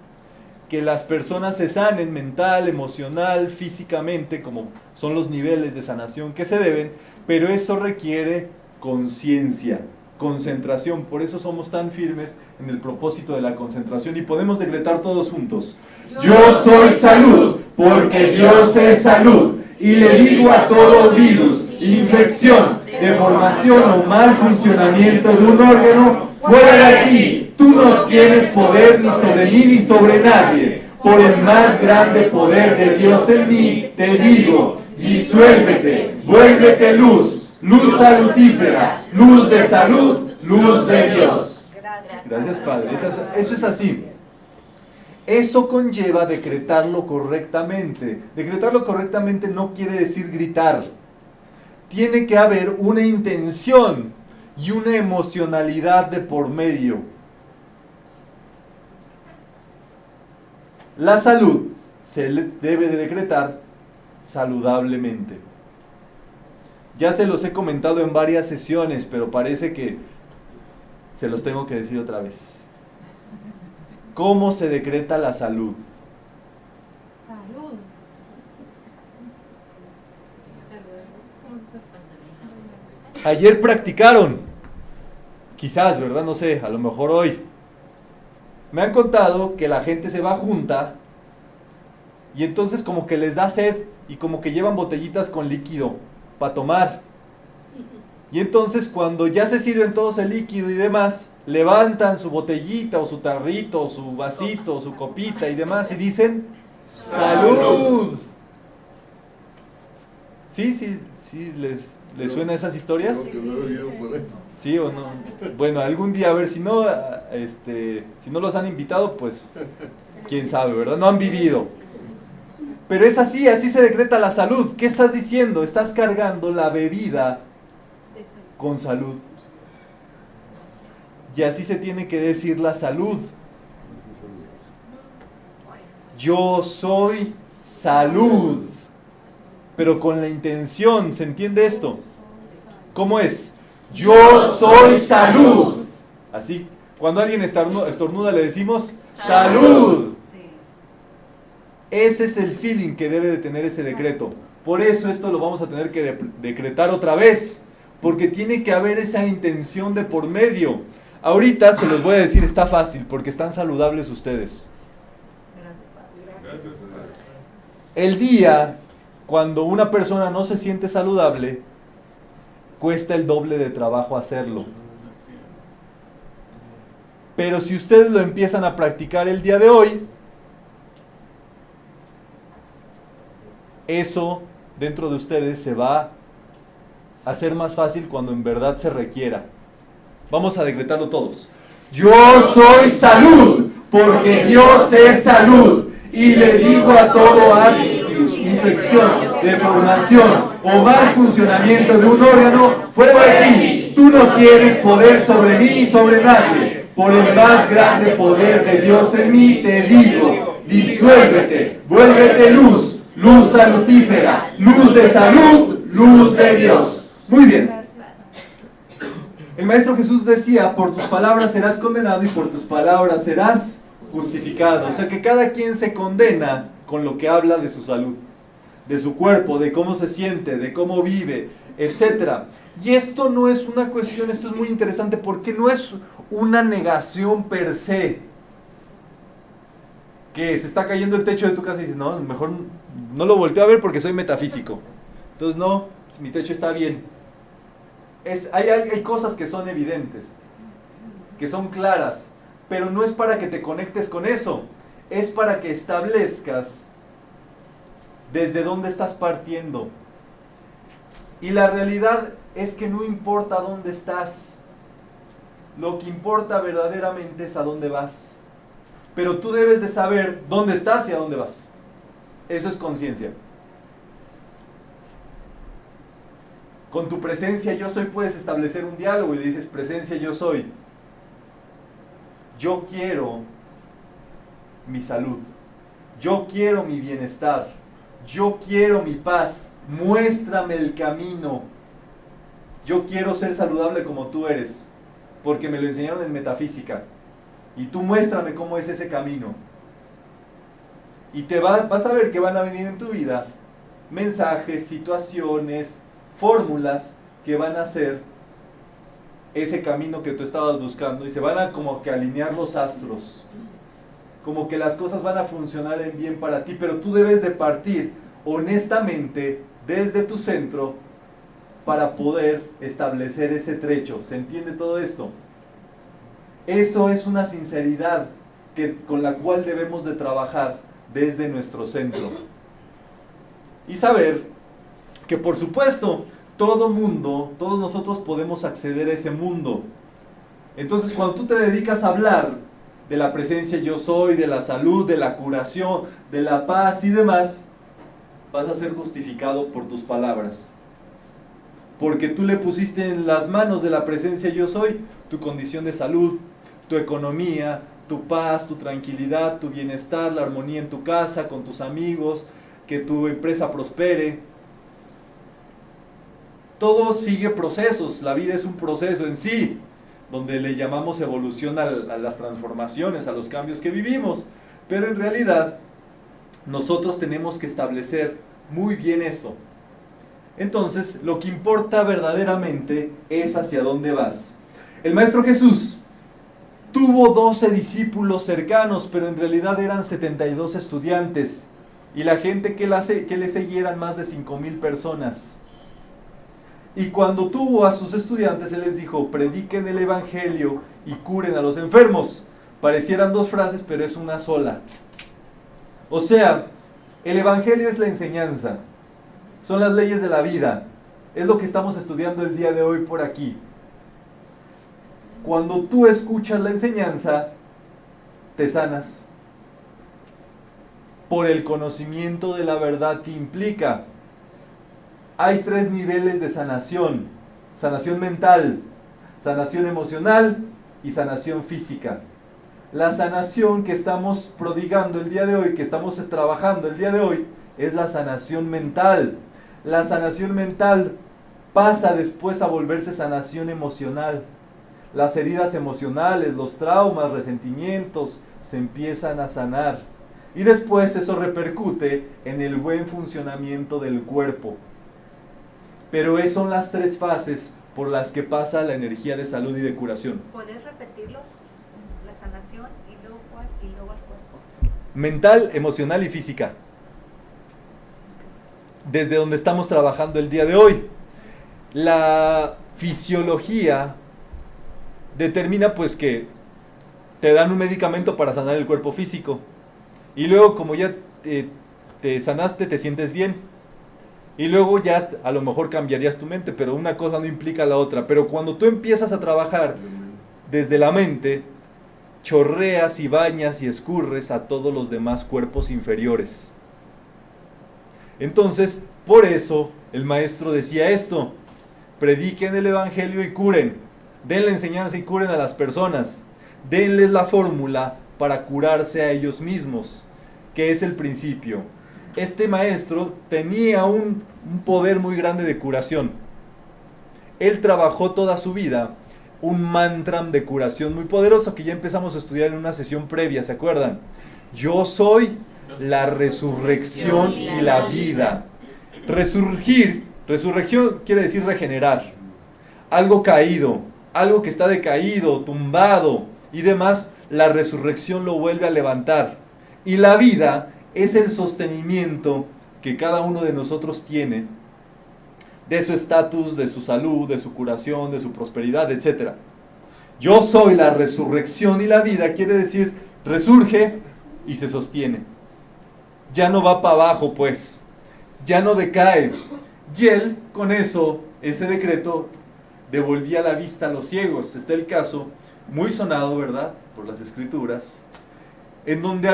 Que las personas se sanen mental, emocional, físicamente, como son los niveles de sanación que se deben, pero eso requiere conciencia. concentración. Por eso somos tan firmes en el propósito de la concentración y podemos decretar todos juntos: yo soy salud, porque Dios es salud, y le digo a todo virus, infección, deformación o mal funcionamiento de un órgano: fuera de aquí, tú no tienes poder ni sobre mí ni sobre nadie. Por el más grande poder de Dios en mí, te digo: disuélvete, vuélvete luz, luz salutífera, luz de salud, luz de Dios. Gracias, Padre. Eso es así. Eso conlleva decretarlo correctamente. Decretarlo correctamente no quiere decir gritar. Tiene que haber una intención y una emocionalidad de por medio. La salud se debe de decretar saludablemente. Ya se los he comentado en varias sesiones, pero parece que se los tengo que decir otra vez. ¿Cómo se decreta la salud? Salud. Ayer practicaron, quizás, ¿verdad? No sé, a lo mejor hoy. Me han contado que la gente se va junta y entonces como que les da sed y como que llevan botellitas con líquido para tomar. Y entonces cuando ya se sirven todos el líquido y demás, levantan su botellita o su tarrito o su vasito o su copita y demás y dicen: ¡salud! ¿Sí les suena esas historias? ¿Sí o no? Bueno, algún día, a ver, si no los han invitado, pues quién sabe, ¿verdad? No han vivido. Pero es así se decreta la salud. ¿Qué estás diciendo? Estás cargando la bebida con salud. Y así se tiene que decir la salud. Yo soy salud. Pero con la intención, ¿se entiende esto? ¿Cómo es? Yo soy salud. Así, cuando alguien estornuda le decimos salud. Ese es el feeling que debe de tener ese decreto. Por eso esto lo vamos a tener que decretar otra vez, porque tiene que haber esa intención de por medio. Ahorita se los voy a decir, está fácil, porque están saludables ustedes. El día cuando una persona no se siente saludable, cuesta el doble de trabajo hacerlo. Pero si ustedes lo empiezan a practicar el día de hoy, eso dentro de ustedes se va a hacer más fácil cuando en verdad se requiera. Vamos a decretarlo todos. Yo soy salud, porque Dios es salud, y le digo a todo virus, infección, deformación o mal funcionamiento de un órgano: fuera de aquí, tú no tienes poder sobre mí ni sobre nadie. Por el más grande poder de Dios en mí, te digo: disuélvete, vuélvete luz, luz salutífera, luz de salud, luz de Dios. Muy bien. El Maestro Jesús decía: por tus palabras serás condenado y por tus palabras serás justificado. O sea que cada quien se condena con lo que habla de su salud, de su cuerpo, de cómo se siente, de cómo vive, etc. Y esto no es una cuestión, esto es muy interesante porque no es una negación per se. Que se está cayendo el techo de tu casa y dices: no, mejor no lo volteo a ver porque soy metafísico. Entonces no, mi techo está bien. Hay cosas que son evidentes, que son claras, pero no es para que te conectes con eso, es para que establezcas desde dónde estás partiendo. Y la realidad es que no importa dónde estás, lo que importa verdaderamente es a dónde vas. Pero tú debes de saber dónde estás y a dónde vas. Eso es conciencia. Con tu presencia yo soy puedes establecer un diálogo y le dices: presencia yo soy. Yo quiero mi salud. Yo quiero mi bienestar. Yo quiero mi paz. Muéstrame el camino. Yo quiero ser saludable como tú eres, porque me lo enseñaron en metafísica. Y tú muéstrame cómo es ese camino. Y vas a ver que van a venir en tu vida mensajes, situaciones, fórmulas que van a hacer ese camino que tú estabas buscando y se van a como que alinear los astros, como que las cosas van a funcionar en bien para ti, pero tú debes de partir honestamente desde tu centro para poder establecer ese trecho. ¿Se entiende todo esto? Eso es una sinceridad con la cual debemos de trabajar desde nuestro centro. Y saber que por supuesto todo mundo, todos nosotros podemos acceder a ese mundo. Entonces cuando tú te dedicas a hablar de la presencia yo soy, de la salud, de la curación, de la paz y demás, vas a ser justificado por tus palabras. Porque tú le pusiste en las manos de la presencia yo soy tu condición de salud, tu economía, tu paz, tu tranquilidad, tu bienestar, la armonía en tu casa, con tus amigos, que tu empresa prospere. Todo sigue procesos, la vida es un proceso en sí, donde le llamamos evolución a las transformaciones, a los cambios que vivimos. Pero en realidad, nosotros tenemos que establecer muy bien eso. Entonces, lo que importa verdaderamente es hacia dónde vas. El Maestro Jesús tuvo 12 discípulos cercanos, pero en realidad eran 72 estudiantes. Y la gente que le seguía eran más de 5,000 personas. Y cuando tuvo a sus estudiantes, Él les dijo, prediquen el Evangelio y curen a los enfermos. Parecieran dos frases, pero es una sola. O sea, el Evangelio es la enseñanza. Son las leyes de la vida. Es lo que estamos estudiando el día de hoy por aquí. Cuando tú escuchas la enseñanza, te sanas. Por el conocimiento de la verdad que implica. Hay 3 niveles de sanación. Sanación mental, sanación emocional y sanación física. La sanación que estamos prodigando el día de hoy, que estamos trabajando el día de hoy, es la sanación mental. La sanación mental pasa después a volverse sanación emocional. Las heridas emocionales, los traumas, resentimientos, se empiezan a sanar. Y después eso repercute en el buen funcionamiento del cuerpo. Pero esas son las 3 fases por las que pasa la energía de salud y de curación. ¿Puedes repetirlo? La sanación y luego cuál y luego el cuerpo. Mental, emocional y física. Desde donde estamos trabajando el día de hoy. La fisiología determina pues que te dan un medicamento para sanar el cuerpo físico. Y luego como ya te sanaste, te sientes bien. Y luego ya a lo mejor cambiarías tu mente, pero una cosa no implica la otra. Pero cuando tú empiezas a trabajar desde la mente, chorreas y bañas y escurres a todos los demás cuerpos inferiores. Entonces, por eso el maestro decía esto: prediquen el Evangelio y curen, den la enseñanza y curen a las personas, denles la fórmula para curarse a ellos mismos, que es el principio. Este maestro tenía un poder muy grande de curación. Él trabajó toda su vida un mantra de curación muy poderoso que ya empezamos a estudiar en una sesión previa, ¿se acuerdan? Yo soy la resurrección y la vida. Resurrección quiere decir regenerar. Algo caído, algo que está decaído, tumbado y demás, la resurrección lo vuelve a levantar. Y la vida es el sostenimiento que cada uno de nosotros tiene de su estatus, de su salud, de su curación, de su prosperidad, etc. Yo soy la resurrección y la vida quiere decir resurge y se sostiene. Ya no va para abajo, pues. Ya no decae. Y él, con eso, ese decreto, devolvía la vista a los ciegos. Está el caso, muy sonado, ¿verdad?, por las escrituras, en donde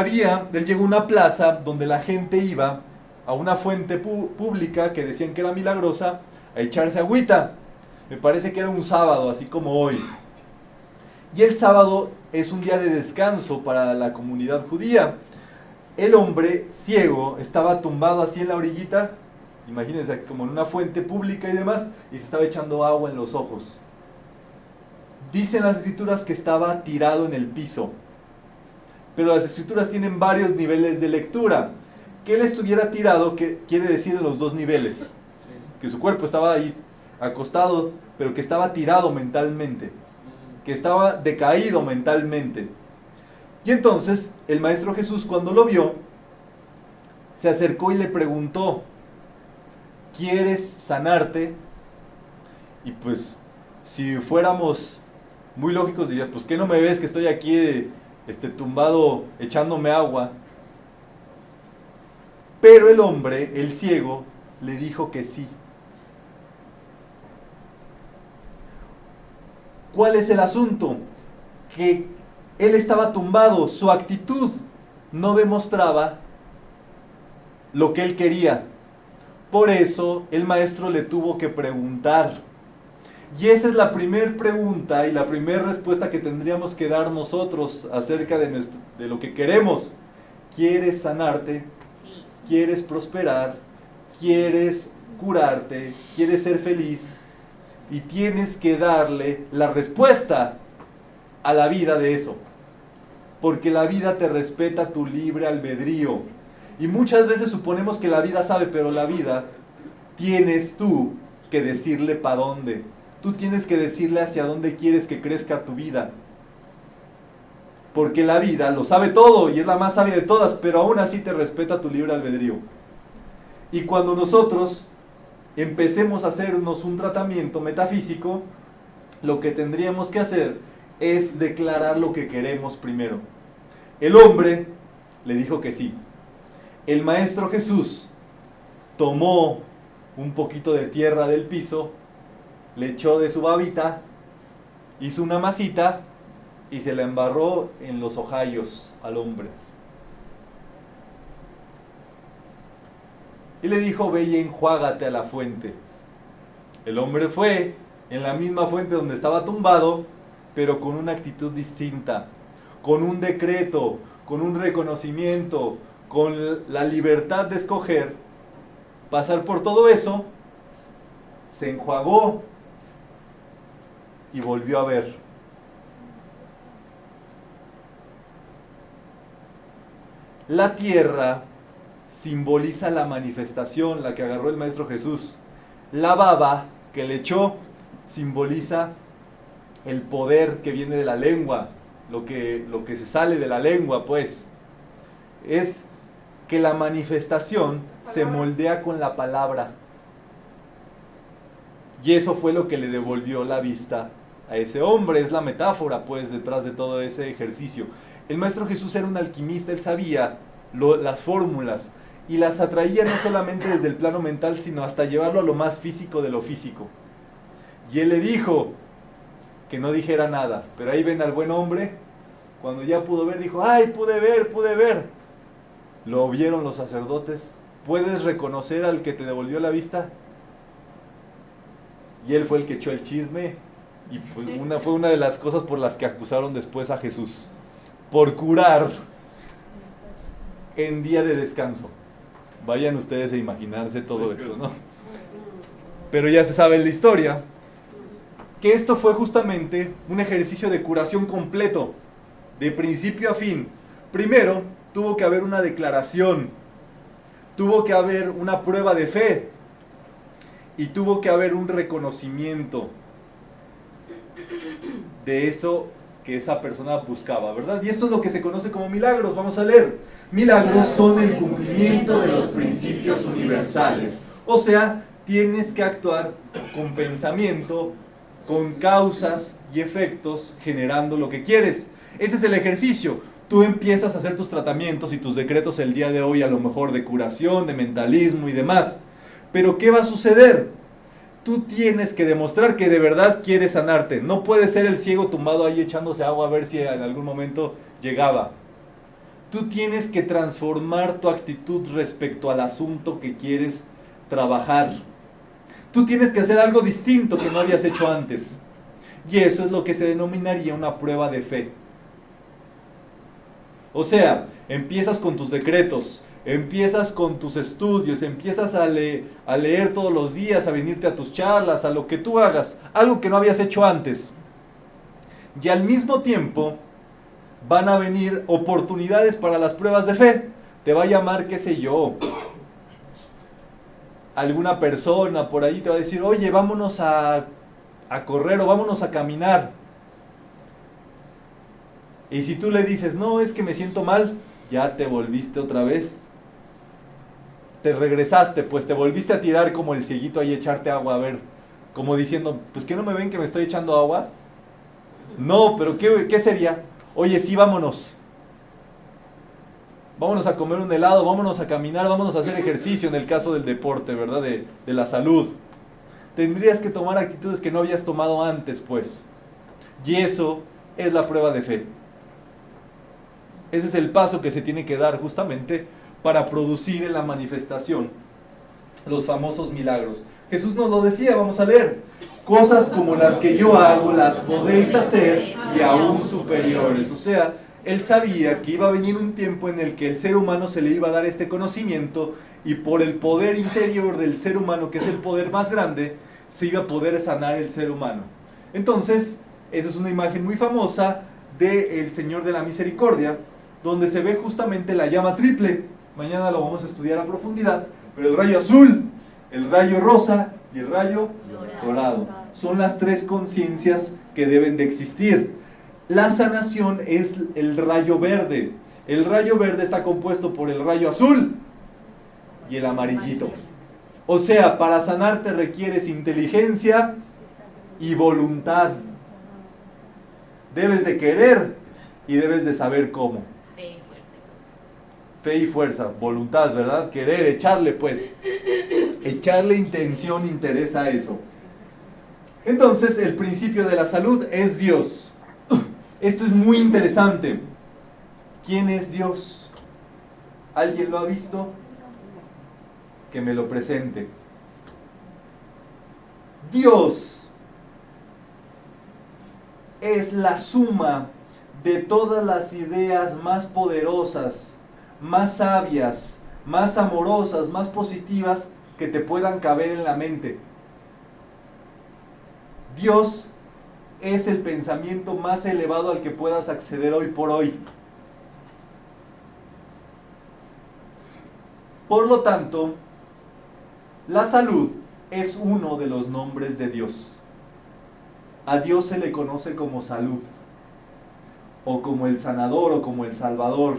él llegó a una plaza donde la gente iba a una fuente pública que decían que era milagrosa, a echarse agüita. Me parece que era un sábado, así como hoy. Y el sábado es un día de descanso para la comunidad judía. El hombre ciego estaba tumbado así en la orillita, imagínense, como en una fuente pública y demás, y se estaba echando agua en los ojos. Dicen las escrituras que estaba tirado en el piso. Pero las escrituras tienen varios niveles de lectura. Que él estuviera tirado, que quiere decir en los 2 niveles. Que su cuerpo estaba ahí acostado, pero que estaba tirado mentalmente, que estaba decaído mentalmente. Y entonces el Maestro Jesús, cuando lo vio, se acercó y le preguntó: ¿quieres sanarte? Y pues, si fuéramos muy lógicos, diría: pues, ¿qué no me ves que estoy aquí tumbado echándome agua? Pero el hombre, el ciego, le dijo que sí. ¿Cuál es el asunto? Que él estaba tumbado, su actitud no demostraba lo que él quería. Por eso el maestro le tuvo que preguntar. Y esa es la primera pregunta y la primera respuesta que tendríamos que dar nosotros acerca de lo que queremos. ¿Quieres sanarte? ¿Quieres prosperar? ¿Quieres curarte? ¿Quieres ser feliz? Y tienes que darle la respuesta a la vida de eso. Porque la vida te respeta tu libre albedrío. Y muchas veces suponemos que la vida sabe, pero la vida tienes tú que decirle para dónde. Tú tienes que decirle hacia dónde quieres que crezca tu vida. Porque la vida lo sabe todo y es la más sabia de todas, pero aún así te respeta tu libre albedrío. Y cuando nosotros empecemos a hacernos un tratamiento metafísico, lo que tendríamos que hacer es declarar lo que queremos primero. El hombre le dijo que sí. El Maestro Jesús tomó un poquito de tierra del piso, le echó de su babita, hizo una masita y se la embarró en los ojallos al hombre. Y le dijo: ve y enjuágate a la fuente. El hombre fue en la misma fuente donde estaba tumbado, pero con una actitud distinta, con un decreto, con un reconocimiento, con la libertad de escoger, pasar por todo eso. Se enjuagó y volvió a ver. La tierra simboliza la manifestación, la que agarró el Maestro Jesús. La baba que le echó simboliza el poder que viene de la lengua, lo que se sale de la lengua, pues. Es que la manifestación se moldea con la palabra. Y eso fue lo que le devolvió la vista a ese hombre. Es la metáfora, pues, detrás de todo ese ejercicio. El Maestro Jesús era un alquimista, él sabía las fórmulas y las atraía no solamente desde el plano mental, sino hasta llevarlo a lo más físico de lo físico. Y él le dijo que no dijera nada, pero ahí ven al buen hombre, cuando ya pudo ver, dijo: ¡ay, pude ver! Lo vieron los sacerdotes. ¿Puedes reconocer al que te devolvió la vista? Y él fue el que echó el chisme, y fue una de las cosas por las que acusaron después a Jesús, por curar en día de descanso. Vayan ustedes a imaginarse todo eso, ¿no? Pero ya se sabe la historia, que esto fue justamente un ejercicio de curación completo, de principio a fin. Primero, tuvo que haber una declaración, tuvo que haber una prueba de fe, y tuvo que haber un reconocimiento de eso que esa persona buscaba, ¿verdad? Y esto es lo que se conoce como milagros. Vamos a leer. Milagros son el cumplimiento de los principios universales. O sea, tienes que actuar con pensamiento, con causas y efectos, generando lo que quieres. Ese es el ejercicio. Tú empiezas a hacer tus tratamientos y tus decretos el día de hoy, a lo mejor de curación, de mentalismo y demás. Pero ¿qué va a suceder? Tú tienes que demostrar que de verdad quieres sanarte. No puedes ser el ciego tumbado ahí echándose agua a ver si en algún momento llegaba. Tú tienes que transformar tu actitud respecto al asunto que quieres trabajar. Tú tienes que hacer algo distinto que no habías hecho antes. Y eso es lo que se denominaría una prueba de fe. O sea, empiezas con tus decretos, empiezas con tus estudios, empiezas a leer todos los días, a venirte a tus charlas, a lo que tú hagas, algo que no habías hecho antes. Y al mismo tiempo van a venir oportunidades para las pruebas de fe. Te va a llamar, qué sé yo, alguna persona por ahí te va a decir, oye, vámonos a correr o vámonos a caminar. Y si tú le dices, no, es que me siento mal, ya te volviste otra vez. Te regresaste, pues te volviste a tirar como el cieguito ahí, echarte agua, a ver, como diciendo, pues ¿qué no me ven que me estoy echando agua? No, pero ¿qué sería? Oye, sí, vámonos. Vámonos a comer un helado, vámonos a caminar, vámonos a hacer ejercicio en el caso del deporte, ¿verdad? De la salud. Tendrías que tomar actitudes que no habías tomado antes, pues. Y eso es la prueba de fe. Ese es el paso que se tiene que dar justamente para producir en la manifestación los famosos milagros. Jesús nos lo decía, vamos a leer. Cosas como las que yo hago, las podéis hacer y aún superiores. O sea, él sabía que iba a venir un tiempo en el que el ser humano se le iba a dar este conocimiento y por el poder interior del ser humano, que es el poder más grande, se iba a poder sanar el ser humano. Entonces, esa es una imagen muy famosa del Señor de la Misericordia, donde se ve justamente la llama triple. Mañana lo vamos a estudiar a profundidad, pero el rayo azul, el rayo rosa y el rayo dorado son las tres conciencias que deben de existir. La sanación es el rayo verde. El rayo verde está compuesto por el rayo azul y el amarillito. O sea, para sanarte requieres inteligencia y voluntad. Debes de querer y debes de saber cómo. Fe y fuerza, voluntad, ¿verdad? Querer, echarle pues. Echarle intención, interés a eso. Entonces, el principio de la salud es Dios. Esto es muy interesante. ¿Quién es Dios? ¿Alguien lo ha visto? Que me lo presente. Dios es la suma de todas las ideas más poderosas, más sabias, más amorosas, más positivas que te puedan caber en la mente. Dios es el pensamiento más elevado al que puedas acceder hoy por hoy. Por lo tanto, la salud es uno de los nombres de Dios. A Dios se le conoce como salud, o como el sanador, o como el salvador.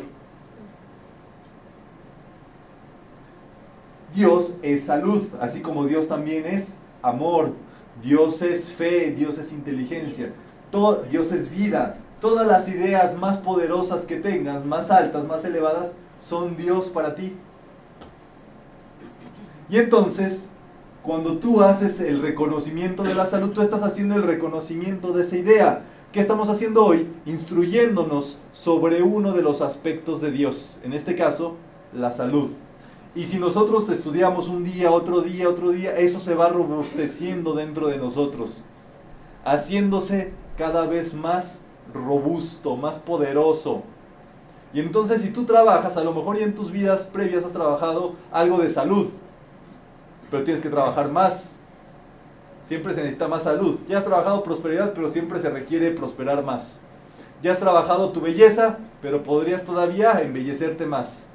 Dios es salud, así como Dios también es amor, Dios es fe, Dios es inteligencia, Dios es vida. Todas las ideas más poderosas que tengas, más altas, más elevadas, son Dios para ti. Y entonces, cuando tú haces el reconocimiento de la salud, tú estás haciendo el reconocimiento de esa idea. ¿Qué estamos haciendo hoy? Instruyéndonos sobre uno de los aspectos de Dios, en este caso, la salud. Y si nosotros estudiamos un día, otro día, eso se va robusteciendo dentro de nosotros, haciéndose cada vez más robusto, más poderoso. Y entonces si tú trabajas, a lo mejor ya en tus vidas previas has trabajado algo de salud, pero tienes que trabajar más. Siempre se necesita más salud. Ya has trabajado prosperidad, pero siempre se requiere prosperar más. Ya has trabajado tu belleza, pero podrías todavía embellecerte más.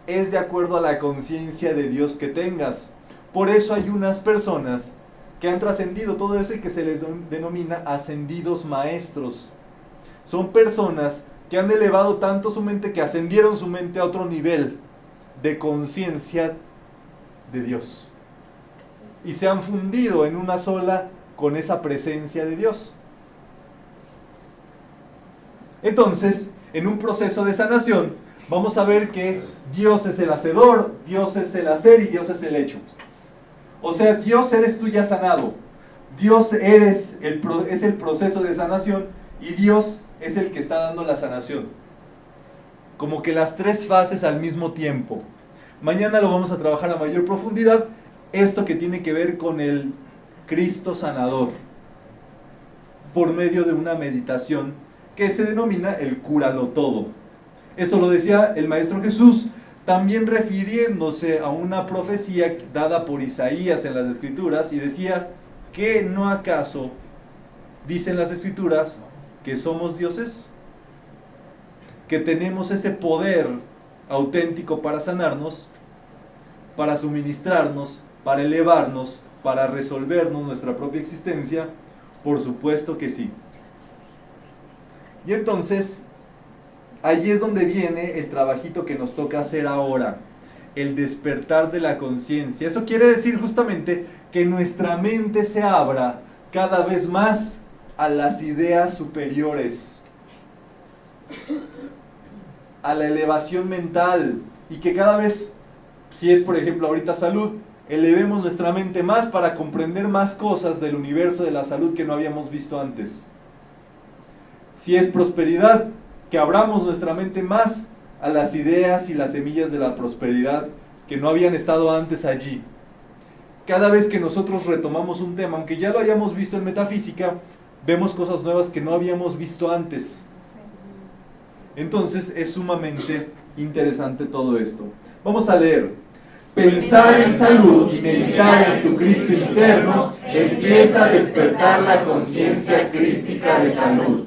Es de acuerdo a la conciencia de Dios que tengas. Por eso hay unas personas que han trascendido todo eso y que se les denomina ascendidos maestros. Son personas que han elevado tanto su mente que ascendieron su mente a otro nivel de conciencia de Dios. Y se han fundido en una sola con esa presencia de Dios. Entonces, en un proceso de sanación, vamos a ver que Dios es el hacedor, Dios es el hacer y Dios es el hecho. O sea, Dios eres tú ya sanado. Dios es el proceso de sanación y Dios es el que está dando la sanación. Como que las tres fases al mismo tiempo. Mañana lo vamos a trabajar a mayor profundidad. Esto que tiene que ver con el Cristo sanador. Por medio de una meditación que se denomina el cúralo todo. Eso lo decía el Maestro Jesús, también refiriéndose a una profecía dada por Isaías en las Escrituras, y decía que no acaso dicen las Escrituras que somos dioses, que tenemos ese poder auténtico para sanarnos. para suministrarnos, para elevarnos, para resolvernos nuestra propia existencia? Por supuesto que sí. Y entonces, allí es donde viene el trabajito que nos toca hacer ahora, el despertar de la conciencia. Eso quiere decir justamente que nuestra mente se abra cada vez más a las ideas superiores, a la elevación mental, y que cada vez, si es por ejemplo ahorita salud, elevemos nuestra mente más para comprender más cosas del universo de la salud que no habíamos visto antes. Si es prosperidad, que abramos nuestra mente más a las ideas y las semillas de la prosperidad que no habían estado antes allí. Cada vez que nosotros retomamos un tema, aunque ya lo hayamos visto en metafísica, vemos cosas nuevas que no habíamos visto antes. Entonces es sumamente interesante todo esto. Vamos a leer. Pensar en salud y meditar en tu Cristo interno empieza a despertar la conciencia crística de salud.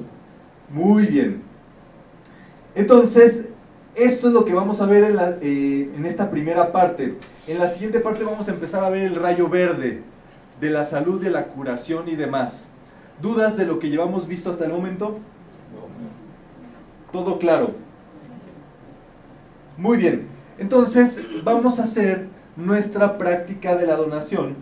Muy bien. Entonces, esto es lo que vamos a ver en esta primera parte. En la siguiente parte vamos a empezar a ver el rayo verde de la salud, de la curación y demás. ¿Dudas de lo que llevamos visto hasta el momento? ¿Todo claro? Muy bien. Entonces, vamos a hacer nuestra práctica de la donación